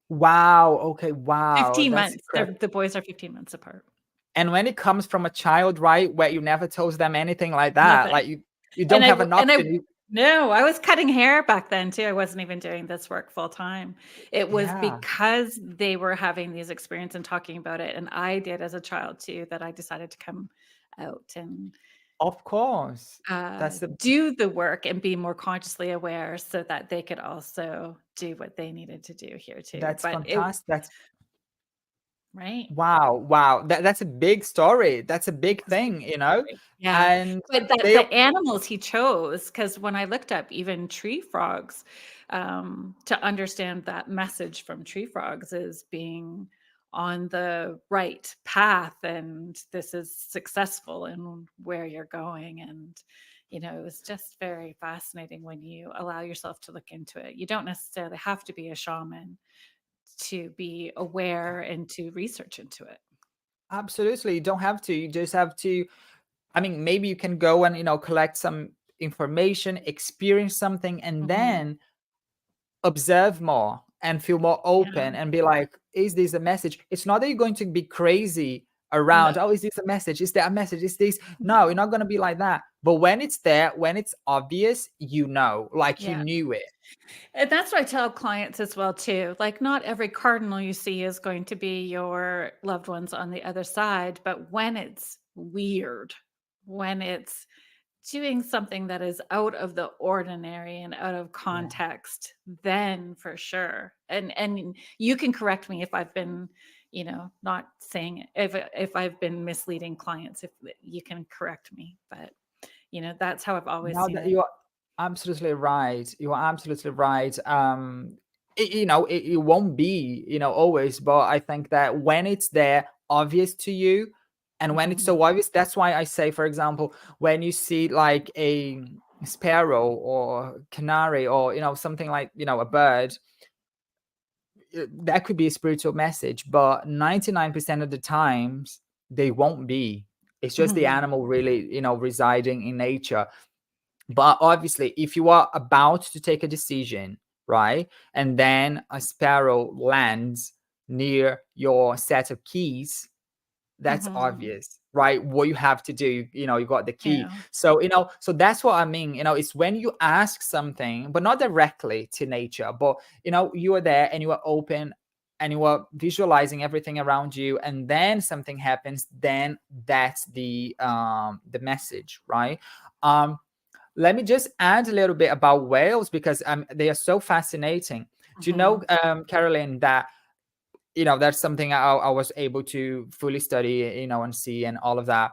Wow. Okay. Wow. 15 That's months. incredible. The boys are 15 months apart. And when it comes from a child, right, where you never told them anything like that, like Nothing. you don't And have an I option. no, I was cutting hair back then too. I wasn't even doing this work full time. It was Yeah, because they were having these experiences and talking about it, and I did as a child too, that I decided to come out and of course. That's the do the work and be more consciously aware so that they could also do what they needed to do here too. that's But it fantastic. That's right. wow, wow. That's a big story. That's a big It's a big thing. story. Yeah, And but that they the animals he chose, because when I looked up even tree frogs, to understand that message from tree frogs is being on the right path, and this is successful in where you're going, and, it was just very fascinating when you allow yourself to look into it. You don't necessarily have to be a shaman to be aware and to research into it. absolutely, you don't have to. You just have to, I mean, maybe you can go and, collect some information, experience something, and Mhm. then observe more and feel more Yeah. open and be like, is this a message? It's not that you're going to be crazy around, No, oh, is this a message? Is there a message? Is this? No, you're no. not going to be like that. But when it's there, when it's obvious, like you Yeah. knew it. And that's what I tell clients as well too. Like, not every cardinal you see is going to be your loved ones on the other side, but when it's weird, when it's doing something that is out of the ordinary and out of Yeah, context, then for sure. And you can correct me if I've been, not saying it, if I've been misleading clients, if you can correct me, but that's how I've always now seen that it. you're absolutely right. You are absolutely right. It won't be, always, but I think that when it's there, obvious to you, and when it's Mhm. so obvious, that's why I say, for example, when you see like a sparrow or canary or, something like, a bird, that could be a spiritual message, but 99% of the times they won't be. It's just the Mhm. animal really, residing in nature. But obviously, if you are about to take a decision, right, and then a sparrow lands near your set of keys, that's Mhm. obvious, right? What you have to do, you got the key. Yeah. So, so that's what I mean. It's when you ask something, but not directly to nature, but, you are there and you are open and you are visualizing everything around you, and then something happens, then that's the message, right? Let me just add a little bit about whales, because they are so fascinating. Do you know, Mhm. Kerrilynn, that that's something I was able to fully study, and see and all of that.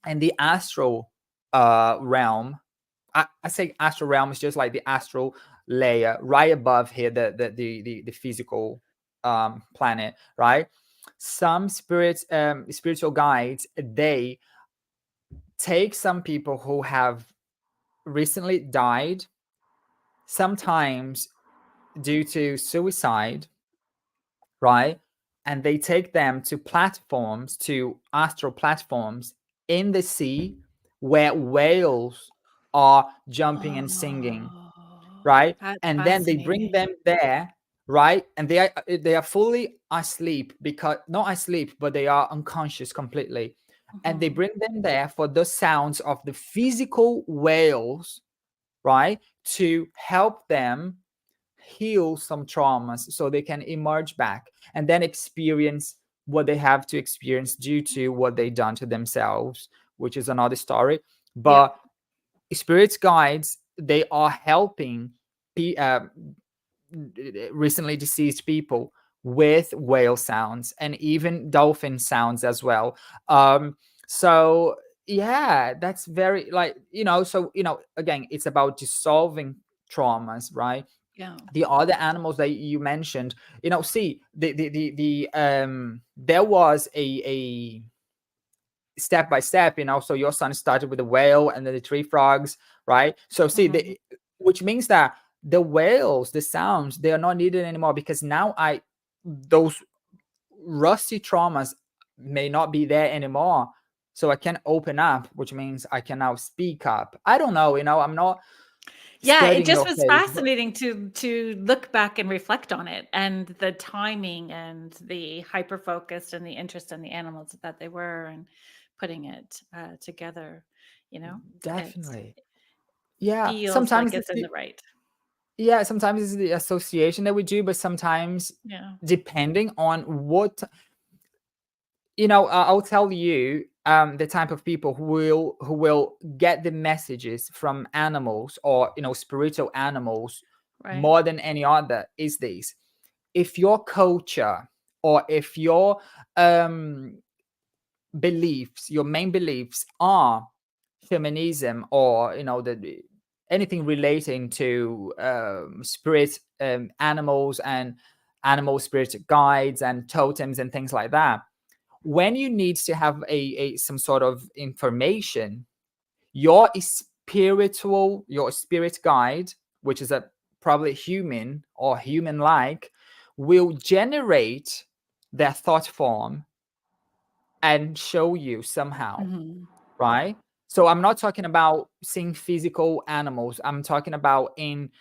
And the astral realm, I say astral realm is just like the astral layer right above here, the physical planet, right? Some spiritual guides, they take some people who have recently died, sometimes due to suicide, right? And they take them to platforms, to astral platforms in the sea, where whales are jumping and singing, Oh, right? that's And then they bring fascinating. them there right? And they are fully asleep, because not asleep, but they are unconscious completely. And they Mhm. bring them there for the sounds of the physical wails, right? To help them heal some traumas so they can emerge back and then experience what they have to experience due to what they done to themselves, which is another story. Yep. But spirits guides, they are helping recently deceased people with whale sounds and even dolphin sounds as well. So yeah, that's very, like, so again, it's about dissolving traumas, right? Yeah. The other animals that you mentioned, see, there was a step by step, so your son started with the whale and then the tree frogs, right? So see, Mhm. which means that the whales, the sounds, they are not needed anymore, because now those rusty traumas may not be there anymore. So I can open up, which means I can now speak up. I don't know, I'm not Yeah, it studying just your was case, but fascinating to look back and reflect on it, and the timing and the hyper focused and the interest in the animals that they were, and putting it together. You know, it definitely, yeah, feels like sometimes it's in the right. sometimes it's the association that we do, but sometimes Yeah. depending on what, I'll tell you, the type of people who will get the messages from animals, or spiritual animals, Right. more than any other, is this: if your culture, or if your um beliefs, your main beliefs are feminism, or anything relating to spirit, animals, and animal spirit guides and totems and things like that, when you need to have a some sort of information, your spirit guide, which is a probably human or human like, will generate their thought form and show you somehow, Mhm. right? So I'm not talking about seeing physical animals, I'm talking about in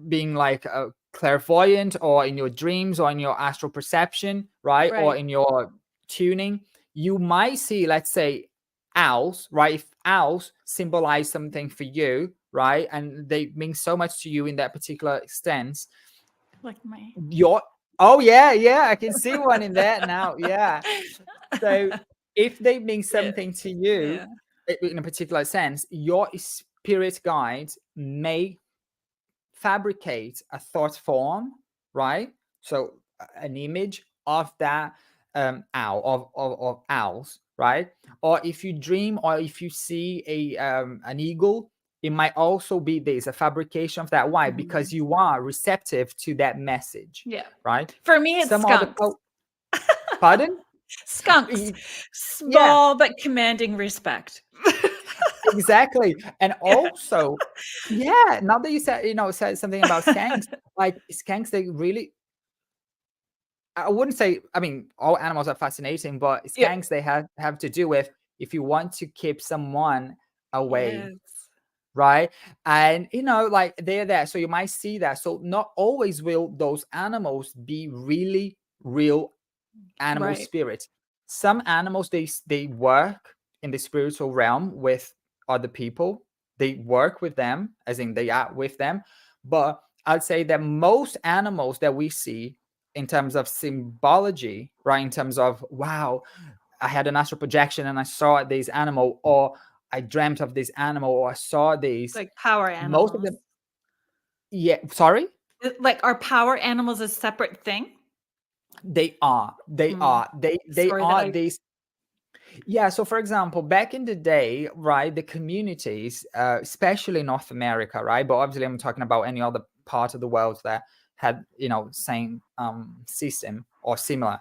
being like a clairvoyant, or in your dreams, or in your astral perception, right? Or Right. in your tuning, you might see, let's say, owls, right? If owls symbolize something for you, right, and they mean so much to you in that particular sense, Like my. your oh yeah, I can see one in there now, yeah. So if they mean Yeah. something to you, Yeah. in a particular sense, your spirit guides may fabricate a thought form, right? So an image of that owl, of owls, right? Or if you dream, or if you see an eagle, it might also be this, a fabrication of that. Why? Because Mhm. you are receptive to that message, Yeah. right? For me, it's Some other skunks. pardon? Skunks. Yeah, Small but commanding respect. exactly. And Yeah. also, yeah, now that you said something about skanks, like skanks, they really, I wouldn't say, I mean, all animals are fascinating, but Yeah. skanks, they have to do with, if you want to keep someone away, Yes. right? And like, they're there. So you might see that. So not always will those animals be really real animal Right. spirits. Some animals, they work in the spiritual realm with other people. They work with them, as in they are with them. But I'd say that most animals that we see, in terms of symbology, right, in terms of, wow, I had an astral projection and I saw this animal, or I dreamt of this animal, or I saw these, Like power most of animals. them, yeah, sorry, Like, are power animals a separate thing? they are, they Mm. are, they Sorry that are I. these. Yeah, so for example, back in the day, right, the communities, especially North America, right, but obviously I'm talking about any other part of the world that had, same system or similar.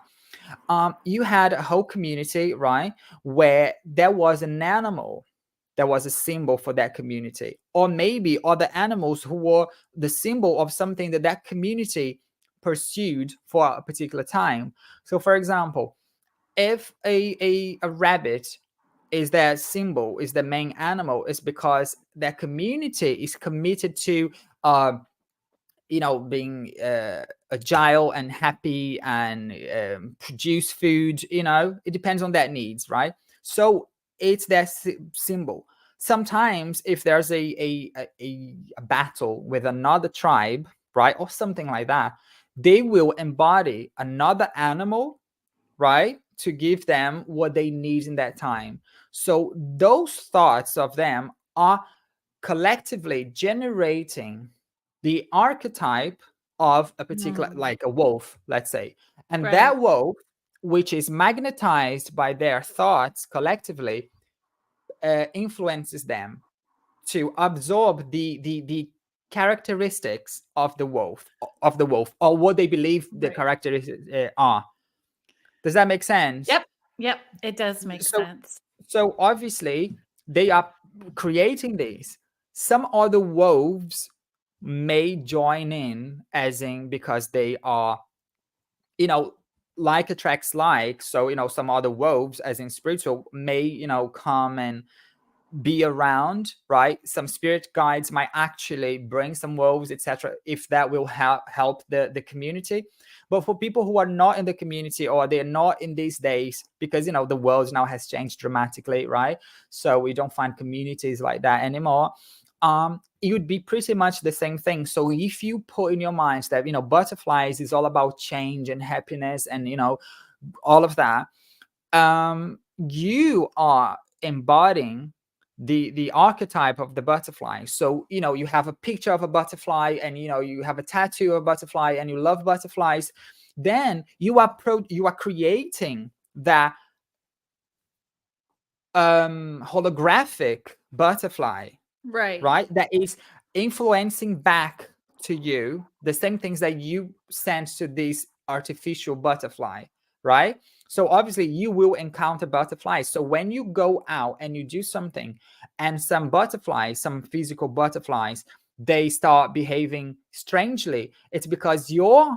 You had a whole community, right, where there was an animal that was a symbol for that community, or maybe other animals who were the symbol of something that that community pursued for a particular time. So, for example, if a rabbit is their symbol, is the main animal, is because their community is committed to uh, being agile and happy and produce food. It depends on their needs, right? So it's their symbol. Sometimes if there's a battle with another tribe, right, or something like that, they will embody another animal, right, to give them what they need in that time. So those thoughts of them are collectively generating the archetype of a particular, like a wolf, let's say. And Right. that wolf, which is magnetized by their thoughts collectively, influences them to absorb the characteristics of the wolf, or what they believe the Right. characteristics are. Does that make sense? Yep. Yep. It does make So sense. so obviously they are creating these. Some other wolves may join in, as in because they are, like attracts like. So some other wolves, as in spiritual, may come and be around, right? Some spirit guides might actually bring some wolves, etc., if that will help the community. But for people who are not in the community, or they're not in these days, because the world now has changed dramatically, right? So we don't find communities like that anymore. It would be pretty much the same thing. So if you put in your minds that butterflies is all about change and happiness and all of that, you are embodying the archetype of the butterfly. So you have a picture of a butterfly, and you have a tattoo of a butterfly, and you love butterflies. Then you are creating that holographic butterfly, Right. right? That is influencing back to you the same things that you send to this artificial butterfly, right? So obviously you will encounter butterflies. So when you go out and you do something, and some butterflies, some physical butterflies, they start behaving strangely, it's because your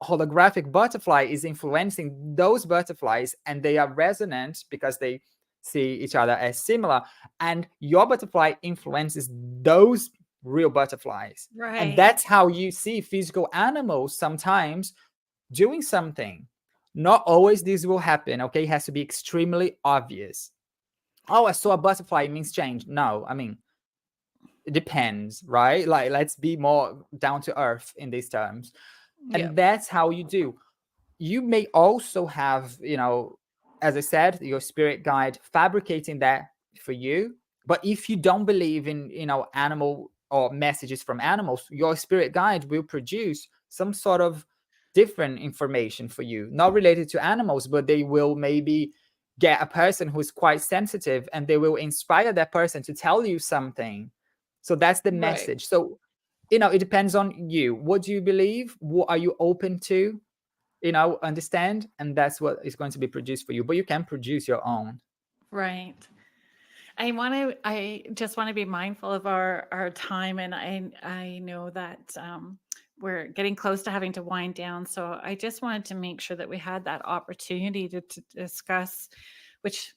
holographic butterfly is influencing those butterflies, and they are resonant because they see each other as similar, and your butterfly influences those real butterflies. And Right. that's how you see physical animals sometimes doing something. Not always this will happen, okay? It has to be extremely obvious. Oh, I saw a butterfly, it means change. No, I mean, it depends, right? Like, let's be more down to earth in these terms. And Yep. that's how you do. You may also have, as I said, your spirit guide fabricating that for you. But if you don't believe in, animal or messages from animals, your spirit guide will produce some sort of different information for you, not related to animals, but they will maybe get a person who's quite sensitive, and they will inspire that person to tell you something. So that's the Right. message. So, it depends on you. What do you believe? What are you open to? Understand, and that's what is going to be produced for you. But you can produce your own. Right. I just want to be mindful of our time, and I know that we're getting close to having to wind down. So I just wanted to make sure that we had that opportunity to discuss, which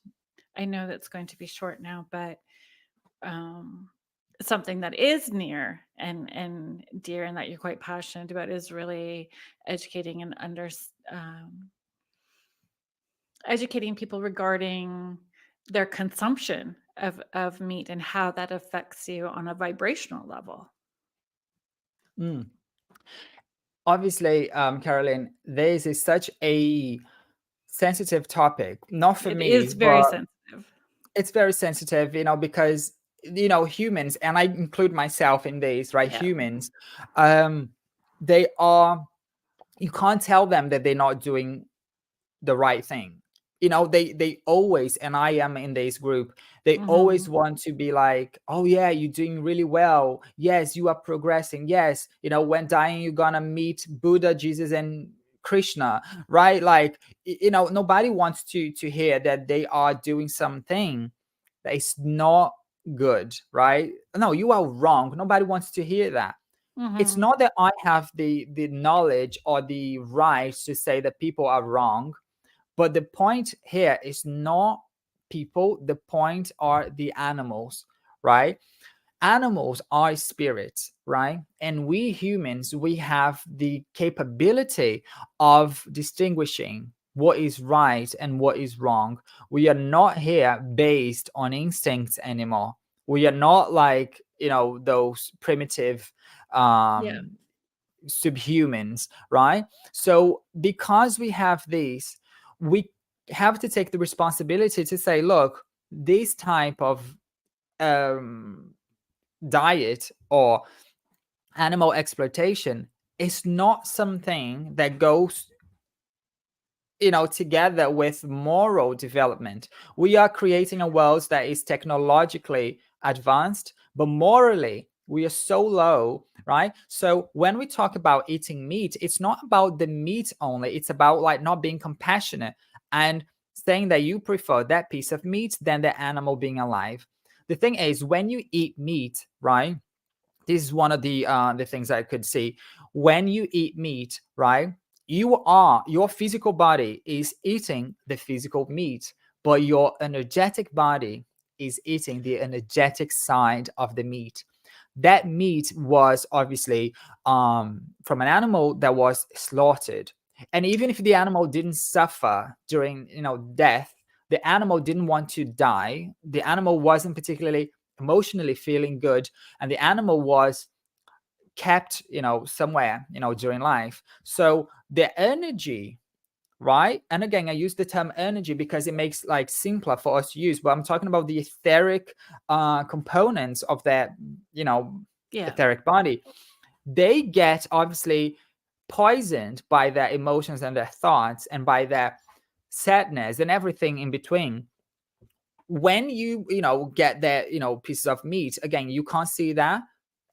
I know that's going to be short now, but um, something that is near and dear, and that you're quite passionate about, is really educating and um, educating people regarding their consumption of meat and how that affects you on a vibrational level. Mm. Obviously, Kerrilynn, this is such a sensitive topic, not for It me, is very but sensitive. it's very sensitive, because humans, and I include myself in this, right? Yeah. Humans, um, they are. You can't tell them that they're not doing the right thing. They always, and I am in this group, they always Mhm. want to be like, oh yeah, you're doing really well, yes, you are progressing, yes, when dying you're gonna meet Buddha, Jesus, and Krishna, right? Like, nobody wants to hear that they are doing something that is not good, right? No, you are wrong. Nobody wants to hear that. It's Mhm. not that I have the knowledge or the right to say that people are wrong, but the point here is not people. The point are the animals, right? animals are spirits, right? And we humans, we have the capability of distinguishing what is right and what is wrong. We are not here based on instincts anymore. We are not like, those primitive Yeah. subhumans, right? So because we have these, we have to take the responsibility to say, look, this type of um, diet or animal exploitation is not something that goes together with moral development. We are creating a world that is technologically advanced, but morally we are so low, right? So when we talk about eating meat, it's not about the meat only. It's about like not being compassionate and saying that you prefer that piece of meat than the animal being alive. The thing is, when you eat meat, right? This is one of the things I could see. When you eat meat, right? Your physical body is eating the physical meat, but your energetic body is eating the energetic side of the meat. That meat was obviously from an animal that was slaughtered. And even if the animal didn't suffer during death, the animal didn't want to die. The animal wasn't particularly emotionally feeling good, and the animal was kept somewhere during life. So the energy, right? And again, I use the term energy because it makes like simpler for us to use, but I'm talking about the etheric components of that Yeah. etheric body. They get obviously poisoned by their emotions and their thoughts and by their sadness and everything in between. When you get that pieces of meat, again, you can't see that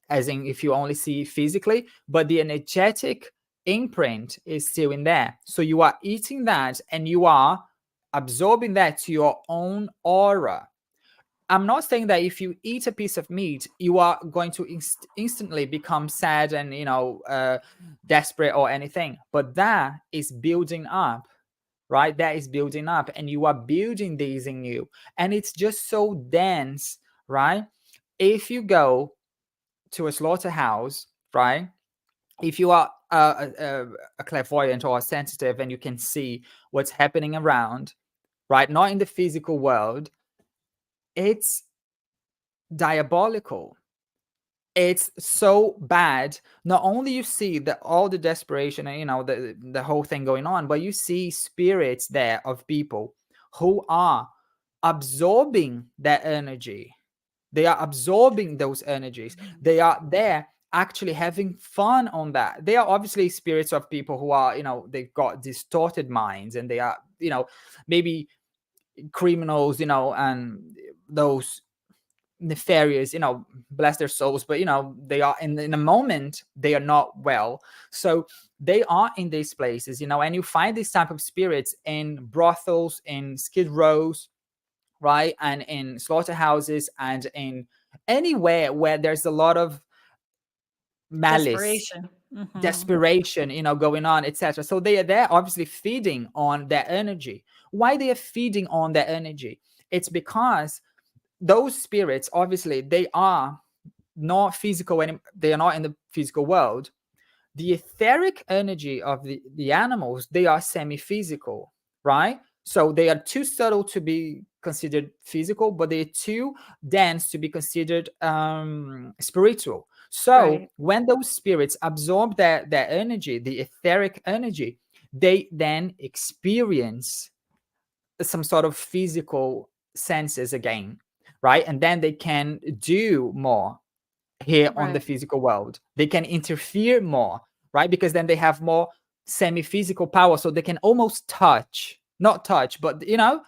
as in if you only see physically, but the energetic imprint is still in there. So you are eating that and you are absorbing that to your own aura. I'm not saying that if you eat a piece of meat, you are going to instantly become sad and desperate or anything, but that is building up, right? That is building up, and you are building these in you, and it's just so dense, right? If you go to a slaughterhouse, right? If you are a clairvoyant or a sensitive and you can see what's happening around, right? Not in the physical world, it's diabolical. It's so bad. Not only you see all the desperation and the whole thing going on, but you see spirits there of people who are absorbing that energy. They are absorbing those energies. They are there actually having fun on that. They are obviously spirits of people who are, they've got distorted minds, and they are, maybe criminals, and those nefarious, bless their souls, but they are in a moment they are not well. So they are in these places, and you find these type of spirits in brothels, in skid rows, right, and in slaughterhouses, and in anywhere where there's a lot of malice, Desperation. Hmm. desperation, going on, etc. So they are there obviously feeding on their energy. Why they are feeding on their energy? It's because those spirits, obviously, they are not physical, and they are not in the physical world. The etheric energy of the animals, they are semi-physical, right? So they are too subtle to be considered physical, but they're too dense to be considered spiritual. So Right. when those spirits absorb their energy, the etheric energy, they then experience some sort of physical senses again, right? And then they can do more here on the Right. physical world. They can interfere more, right? Because then they have more semi-physical power, so they can almost touch, not touch, but the the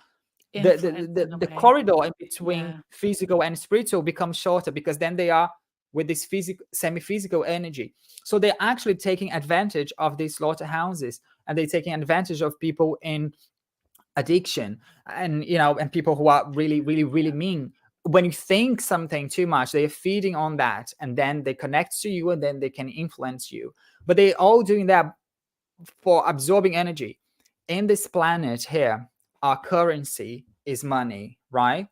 Influence the, in a the way. corridor in between Yeah. physical and spiritual becomes shorter, because then they are with this physical semi-physical energy. So they're actually taking advantage of these slaughterhouses, and they're taking advantage of people in addiction, and and people who are really really really mean. When you think something too much, they are feeding on that, and then they connect to you, and then they can influence you. But they're all doing that for absorbing energy. In this planet here, our currency is money, right?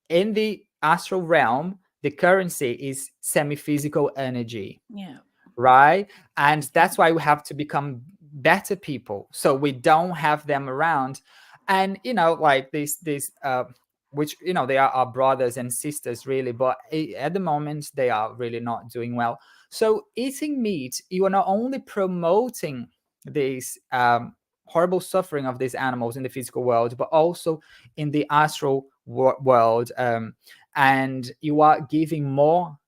In the astral realm, the currency is semi-physical energy, Yeah. right? And Yeah. that's why we have to become better people, so we don't have them around. And like these which they are our brothers and sisters really, but at the moment they are really not doing well. So eating meat, you are not only promoting this horrible suffering of these animals in the physical world, but also in the astral world, and you are giving more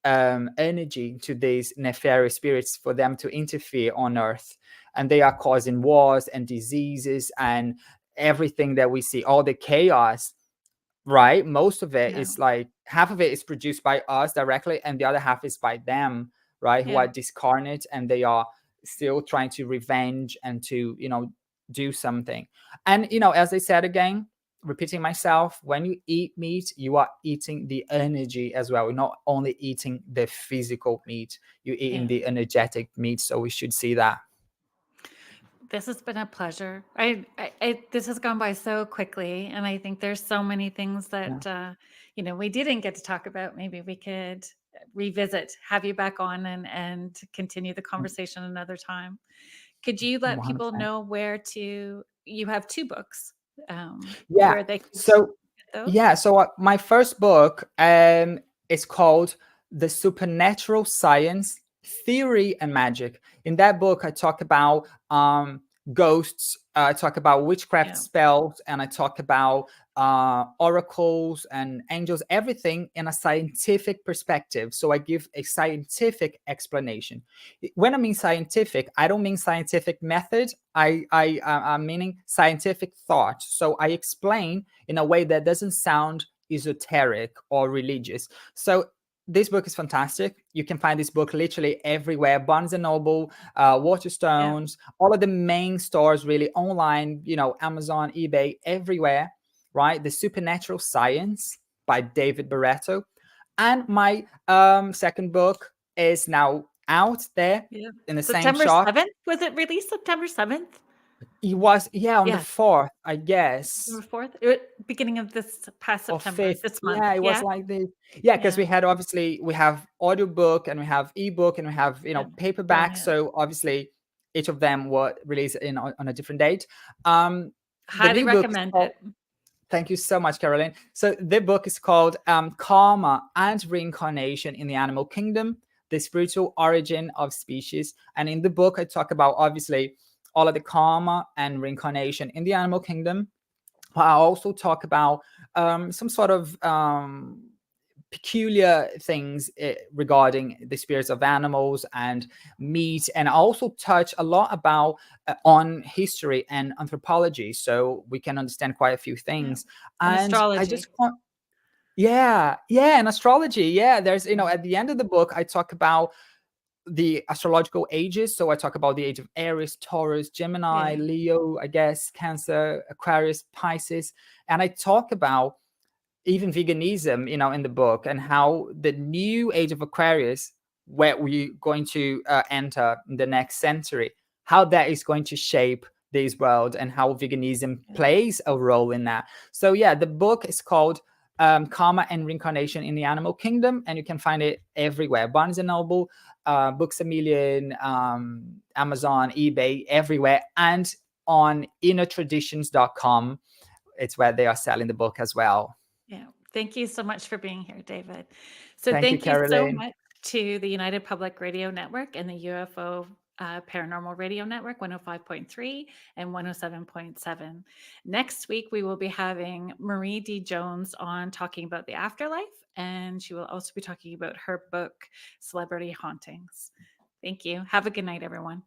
energy to these nefarious spirits for them to interfere on earth, and they are causing wars and diseases and everything that we see, all the chaos, right? Most of it Yeah. is like half of it is produced by us directly, and the other half is by them, right? Who Yeah. are discarnate, and they are still trying to revenge and to do something. And as I said again, repeating myself, when you eat meat, you are eating the energy as well. You're not only eating the physical meat, you're eating Yeah. the energetic meat. So we should see that. This has been a pleasure. This has gone by so quickly, and I think there's so many things Yeah. that we didn't get to talk about. Maybe we could revisit, have you back on, and continue the conversation another time. Could you let people 100%. know where to? You have two books, Yeah. where they could So get those. yeah, so my first book is called The Supernatural Science, Theory and Magic. In that book, I talk about ghosts, I talk about witchcraft Yeah, spells, and I talk about oracles and angels, everything in a scientific perspective. So I give a scientific explanation. When I mean scientific, I don't mean scientific method. I'm meaning scientific thought. So I explain in a way that doesn't sound esoteric or religious. So this book is fantastic. You can find this book literally everywhere: Barnes and Noble, yeah, Waterstones, all of the main stores, really online. Amazon, eBay, everywhere. Right? The Supernatural Science by David Barreto, and my second book is now out there yeah. in the same September shop. 7th, was it released September 7th? It was, yeah, on the Yeah, 4th, I guess. September 4th, beginning of this past Or September, 5th. this month. Yeah, it was Yeah, like this. Yeah, because yeah, we have audiobook and we have ebook and we have yeah. paperback. Brilliant. So obviously each of them were released on a different date. The Highly new book is recommend called, it. thank you so much, Kerrilynn. So the book is called Karma and Reincarnation in the Animal Kingdom: The Spiritual Origin of Species. And in the book, I talk about obviously all of the karma and reincarnation in the animal kingdom. I also talk about some sort of peculiar things regarding the spirits of animals and meat, and I also touch a lot about on history and anthropology, so we can understand quite a few Yeah. things. And And I astrology. just want, yeah, and astrology. Yeah, there's Yeah. at the end of the book, I talk about the astrological ages. So I talk about the age of Aries, Taurus, Gemini, Yeah. Leo, I guess, Cancer, Aquarius, Pisces. And I talk about even veganism, in the book, and how the new age of Aquarius, where we're going to enter in the next century, how that is going to shape this world and how veganism Yeah. plays a role in that. So yeah, the book is called Karma and Reincarnation in the Animal Kingdom, and you can find it everywhere: Barnes and Noble, Books a Million, Amazon, eBay, everywhere, and on innertraditions.com. It's where they are selling the book as well. Yeah. Thank you so much for being here, David. So Thank you, thank you so Kerrilynn. much to the United Public Radio Network and the UFO Paranormal Radio Network 105.3 and 107.7. Next week, we will be having Marie D. Jones on talking about the afterlife, and she will also be talking about her book, Celebrity Hauntings. Thank you. Have a good night, everyone.